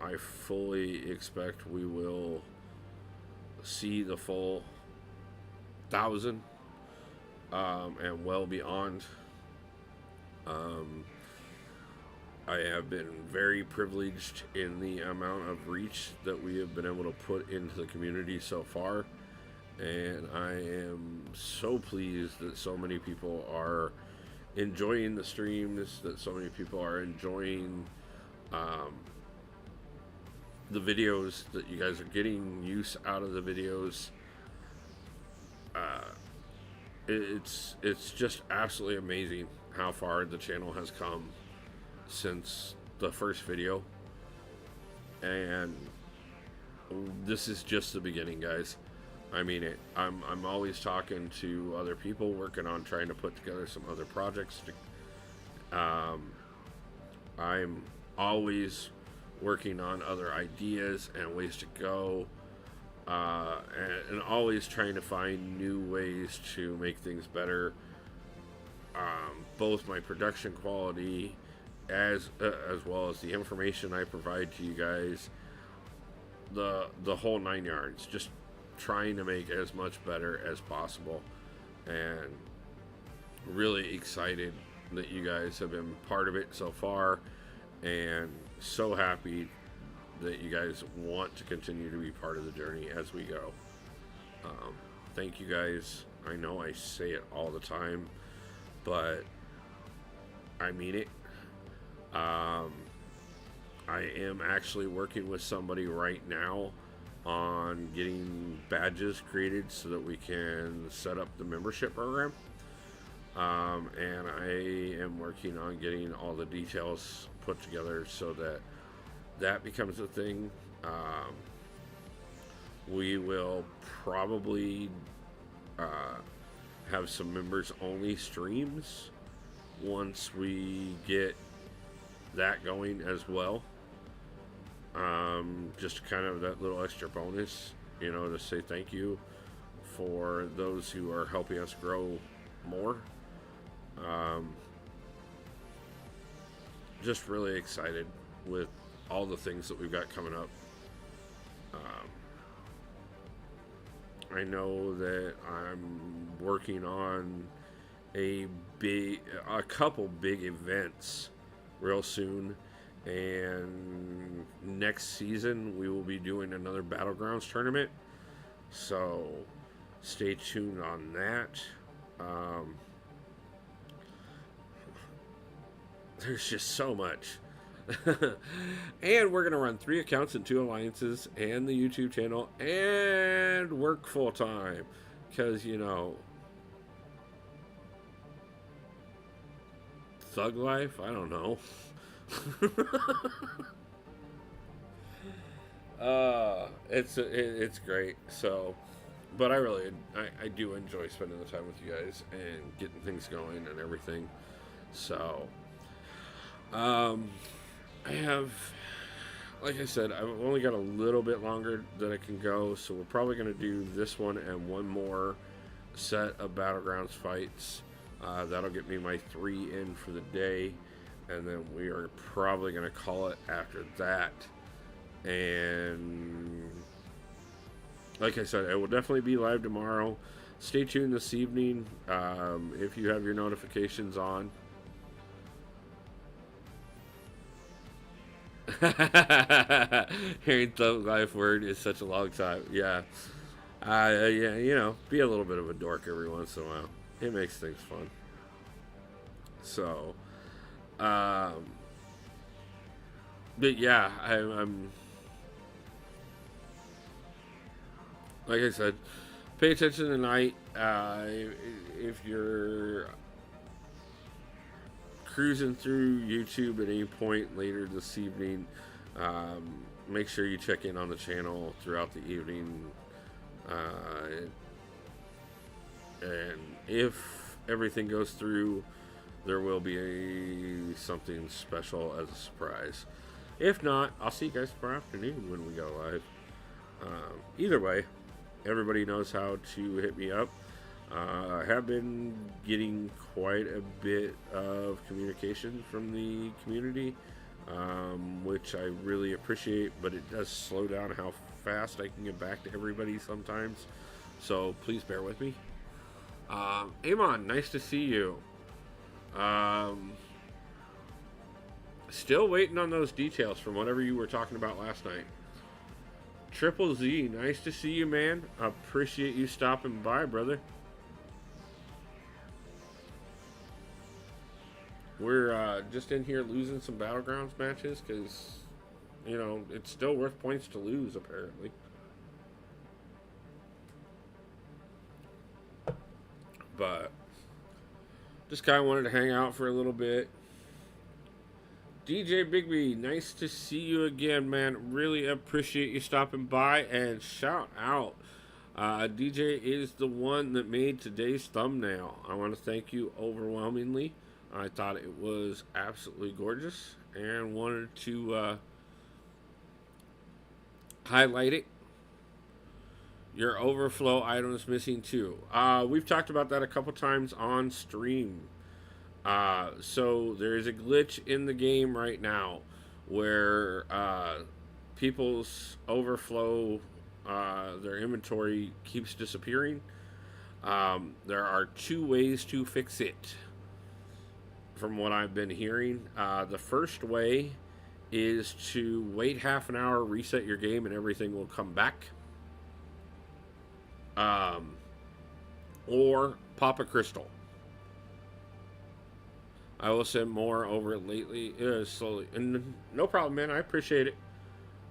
I fully expect we will see the full 1,000 and well beyond. I have been very privileged in the amount of reach that we have been able to put into the community so far, and I am so pleased that so many people are enjoying the streams, that so many people are enjoying the videos, that you guys are getting use out of the videos. It's just absolutely amazing how far the channel has come since the first video, and this is just the beginning, guys. I mean it. I'm always talking to other people, working on trying to put together some other projects. I'm always working on other ideas and ways to go, and always trying to find new ways to make things better. Both my production quality, as well as the information I provide to you guys, the whole 9 yards. Just trying to make as much better as possible, and really excited that you guys have been part of it so far, and so happy that you guys want to continue to be part of the journey as we go. Thank you guys. I know I say it all the time, but I mean it. I am actually working with somebody right now on getting badges created so that we can set up the membership program. And I am working on getting all the details put together so that becomes a thing. We will probably have some members only streams once we get that going as well. Just kind of that little extra bonus, to say thank you for those who are helping us grow more. Just really excited with all the things that we've got coming up. I know that I'm working on a couple big events real soon, and next season we will be doing another Battlegrounds tournament, so stay tuned on that. There's just so much. And we're going to run 3 accounts and 2 alliances and the YouTube channel and work full time. Because, thug life? I don't know. It's great. So, but I do enjoy spending the time with you guys and getting things going and everything. So, I have, like I said, I've only got a little bit longer that I can go, so we're probably going to do this one and one more set of Battlegrounds fights. That'll get me my 3 in for the day, and then we are probably going to call it after that. And like I said, it will definitely be live tomorrow. Stay tuned this evening if you have your notifications on. Hearing Thug Life word is such a long time. Yeah. Yeah, be a little bit of a dork every once in a while. It makes things fun. So, but yeah, I'm like I said, pay attention tonight. If you're cruising through YouTube at any point later this evening, make sure you check in on the channel throughout the evening, and if everything goes through, there will be something special as a surprise. If not, I'll see you guys tomorrow afternoon when we go live. Either way, everybody knows how to hit me up. I have been getting quite a bit of communication from the community, which I really appreciate, but it does slow down how fast I can get back to everybody sometimes, so please bear with me. Amon, nice to see you. Still waiting on those details from whatever you were talking about last night. Triple Z, nice to see you, man. Appreciate you stopping by, brother. We're just in here losing some Battlegrounds matches because you know, it's still worth points to lose, apparently. But just kind of wanted to hang out for a little bit. DJ Bigby, nice to see you again, man. Really appreciate you stopping by, and shout out. DJ is the one that made today's thumbnail. I want to thank you overwhelmingly. I thought it was absolutely gorgeous and wanted to highlight it. Your overflow item is missing too. We've talked about that a couple times on stream. So there is a glitch in the game right now where people's overflow, their inventory keeps disappearing. There are two ways to fix it, from what I've been hearing. The first way is to wait half an hour, reset your game, and everything will come back. Or pop a crystal. I will send more over it lately, slowly. And no problem, man. I appreciate it.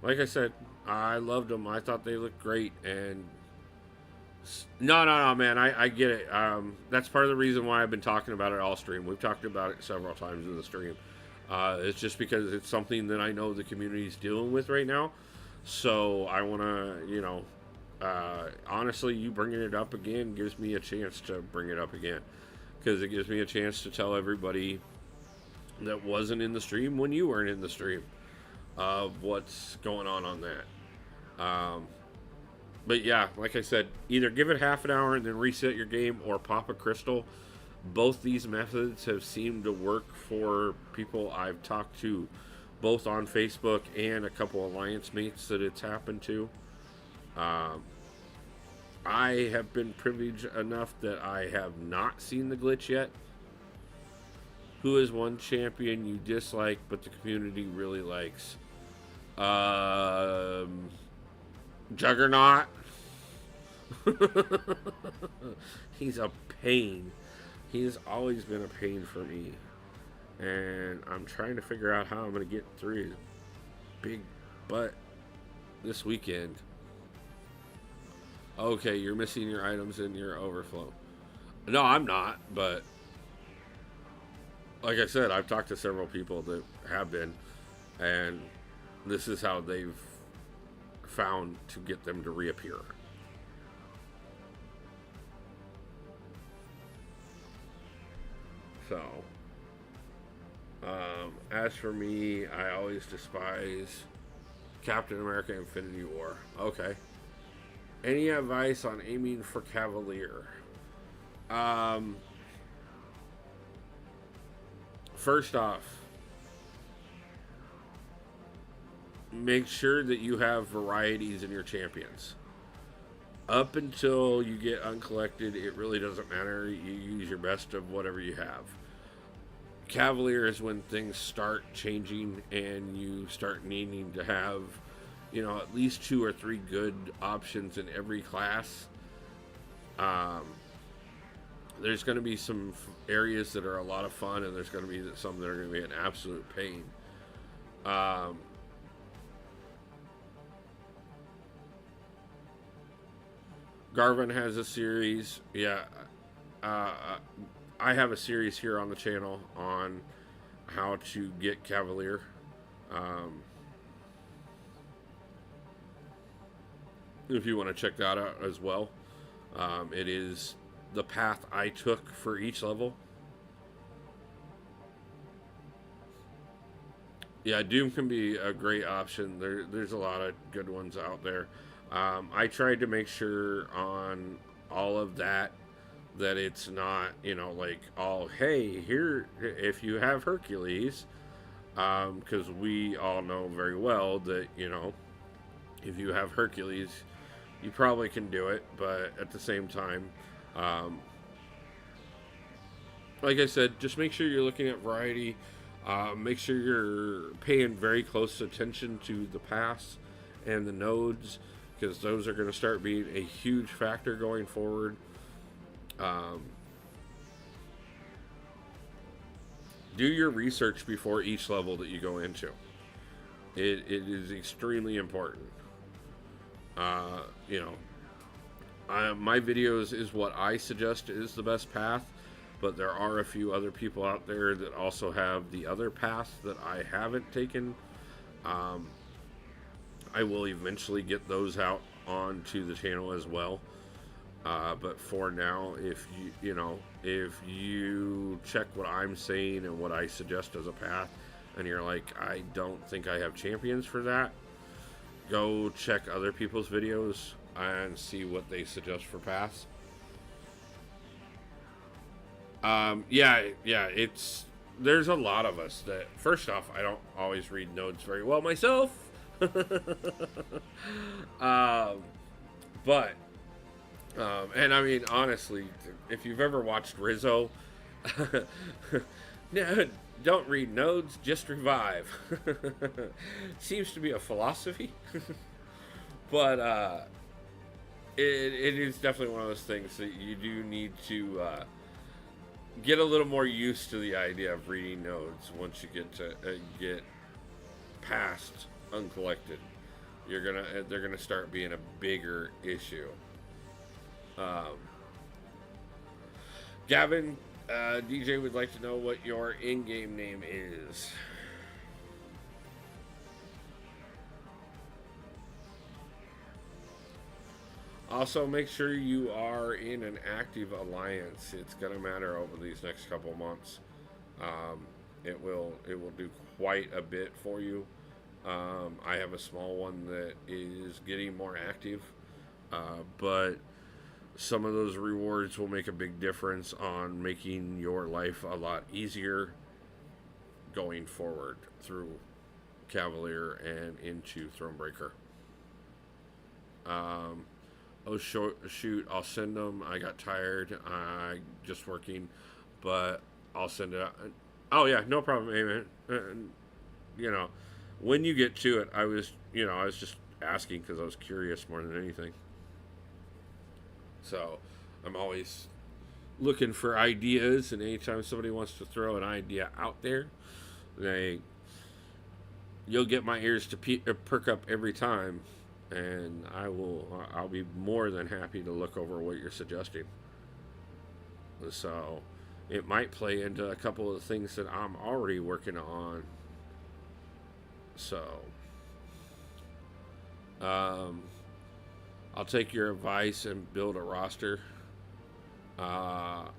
Like I said, I loved them. I thought they looked great. And no, man. I get it. That's part of the reason why I've been talking about it all stream. We've talked about it several times in the stream. It's just because it's something that I know the community's dealing with right now. So I want to, honestly, you bringing it up again gives me a chance to bring it up again. Because it gives me a chance to tell everybody that wasn't in the stream when you weren't in the stream of what's going on that. But yeah, like I said, either give it half an hour and then reset your game or pop a crystal. Both these methods have seemed to work for people I've talked to, both on Facebook and a couple alliance mates that it's happened to. I have been privileged enough that I have not seen the glitch yet. Who is one champion you dislike but the community really likes? Juggernaut. He's a pain. He's always been a pain for me. And I'm trying to figure out how I'm going to get through his big butt this weekend. Okay, you're missing your items in your overflow. No, I'm not, but like I said, I've talked to several people that have been, and this is how they've found to get them to reappear. So, as for me, I always despise Captain America Infinity War. Okay. Any advice on aiming for Cavalier? First off, make sure that you have varieties in your champions. Up until you get uncollected, it really doesn't matter. You use your best of whatever you have. Cavalier is when things start changing and you start needing to have, at least 2 or 3 good options in every class. There's going to be some areas that are a lot of fun, and there's going to be some that are going to be an absolute pain. Garvin has a series. Yeah. I have a series here on the channel on how to get Cavalier. If you want to check that out as well. It is the path I took for each level. Yeah, Doom can be a great option. There's a lot of good ones out there. I tried to make sure on all of that it's not, hey, here, if you have Hercules, because we all know very well that, if you have Hercules, you probably can do it, but at the same time, like I said, just make sure you're looking at variety. Make sure you're paying very close attention to the paths and the nodes, because those are going to start being a huge factor going forward. Do your research before each level that you go into. It is extremely important. You know, my videos is what I suggest is the best path, but there are a few other people out there that also have the other path that I haven't taken. Um, I will eventually get those out onto the channel as well. But for now, if you check what I'm saying and what I suggest as a path, and you're like, I don't think I have champions for that, go check other people's videos and see what they suggest for paths. It's there's a lot of us that, first off, I don't always read notes very well myself. um, but and I mean, honestly, if you've ever watched Rizzo, no, don't read nodes, just revive. Seems to be a philosophy, but it is definitely one of those things that you do need to get a little more used to the idea of reading nodes. Once you get past uncollected, they're gonna start being a bigger issue. Gavin, DJ would like to know what your in-game name is. Also, make sure you are in an active alliance. It's going to matter over these next couple months. It will do quite a bit for you. I have a small one that is getting more active, but some of those rewards will make a big difference on making your life a lot easier going forward through Cavalier and into Thronebreaker. Oh, shoot, I'll send them. I got tired. I just working, but I'll send it out. Oh, yeah, no problem, Amen. You know, when you get to it, I was just asking because I was curious more than anything. So, I'm always looking for ideas, and anytime somebody wants to throw an idea out there, you'll get my ears to perk up every time, and I'll be more than happy to look over what you're suggesting. So, it might play into a couple of things that I'm already working on. So, I'll take your advice and build a roster. Are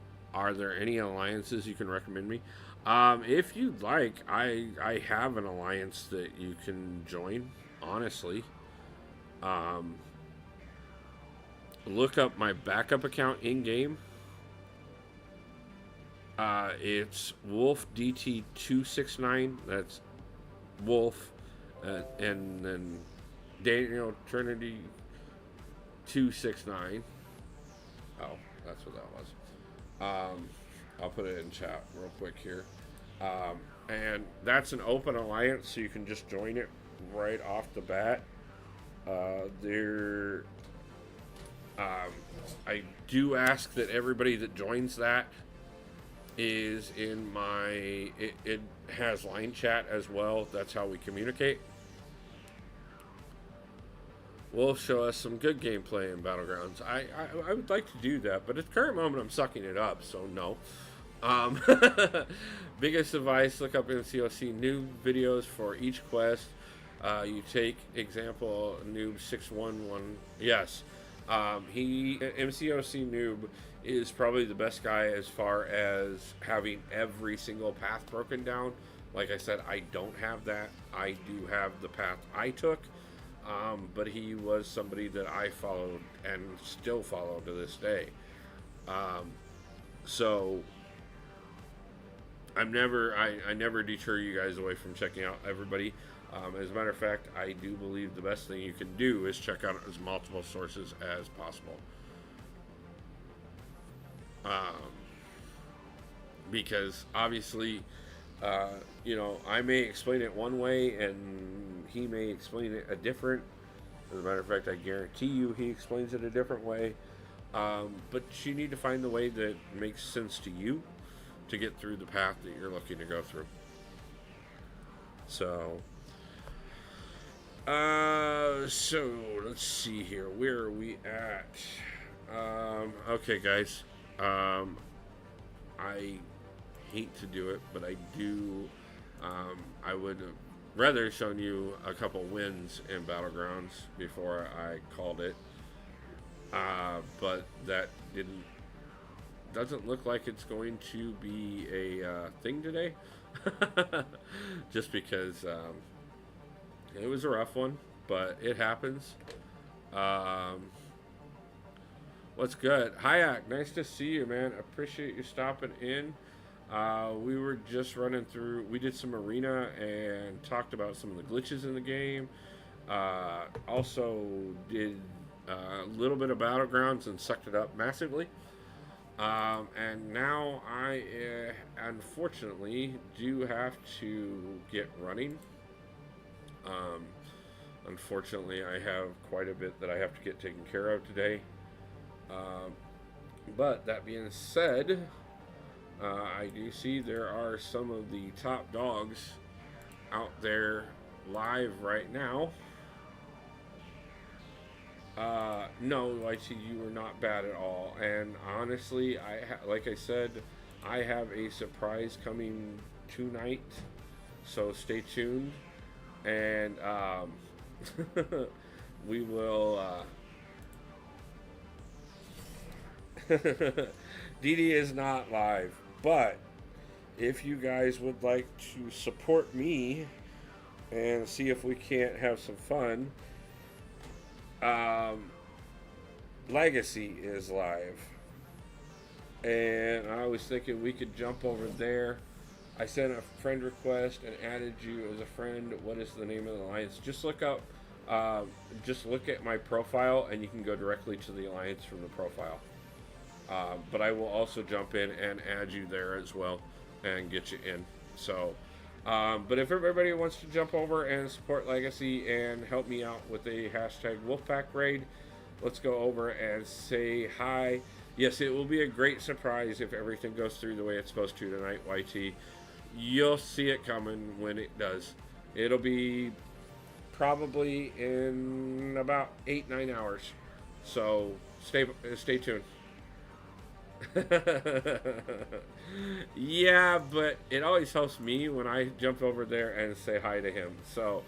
there any alliances you can recommend me? If you'd like, I have an alliance that you can join, honestly. Look up my backup account in-game. It's Wolf DT269. That's Wolf, and then Daniel Trinity 269. Oh, that's what that was. I'll put it in chat real quick here. And that's an open alliance, so you can just join it right off the bat. I do ask that everybody that joins that is in my. It has line chat as well. That's how we communicate. Will show us some good gameplay in Battlegrounds. I would like to do that, but at the current moment I'm sucking it up, so no. Biggest advice, look up MCOC noob videos for each quest. You take example noob 611. Yes. MCOC noob is probably the best guy as far as having every single path broken down. Like I said, I don't have that. I do have the path I took. But he was somebody that I followed and still follow to this day. So I never deter you guys away from checking out everybody. As a matter of fact, I do believe the best thing you can do is check out as multiple sources as possible. Because obviously, I may explain it one way and he may explain it a different. As a matter of fact, I guarantee you he explains it a different way. But you need to find the way that makes sense to you to get through the path that you're looking to go through. So, So let's see here. Where are we at? Okay, guys. I hate to do it, but I do. I would have rather shown you a couple wins in Battlegrounds before I called it. But that doesn't look like it's going to be a thing today. Just because it was a rough one, but it happens. Um, what's good? Hayak, nice to see you, man. Appreciate you stopping in. We were just running through, we did some arena and talked about some of the glitches in the game. Also did a little bit of Battlegrounds and sucked it up massively. And now I unfortunately do have to get running. Unfortunately, I have quite a bit that I have to get taken care of today. But that being said, I do see there are some of the top dogs out there live right now. No, I see you were not bad at all. And honestly, like I said, I have a surprise coming tonight, so stay tuned. And we will. Didi is not live, but if you guys would like to support me and see if we can't have some fun, Legacy is live, and I was thinking we could jump over there. I sent a friend request and added you as a friend. What is the name of the alliance? Just look up, just look at my profile, and you can go directly to the alliance from the profile. But I will also jump in and add you there as well and get you in. So, but if everybody wants to jump over and support Legacy and help me out with a hashtag Wolfpack raid, let's go over and say hi. Yes, it will be a great surprise if everything goes through the way it's supposed to tonight, YT. You'll see it coming when it does. It'll be probably in about 8-9 hours. So stay tuned. Yeah, but it always helps me when I jump over there and say hi to him. So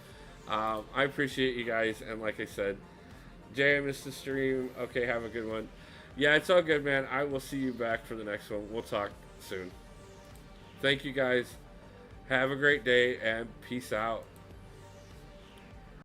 I appreciate you guys, and like I said, Jay, I missed the stream. Okay, have a good one. Yeah, it's all good, man. I will see you back for the next one. We'll talk soon. Thank you guys. Have a great day, and peace out.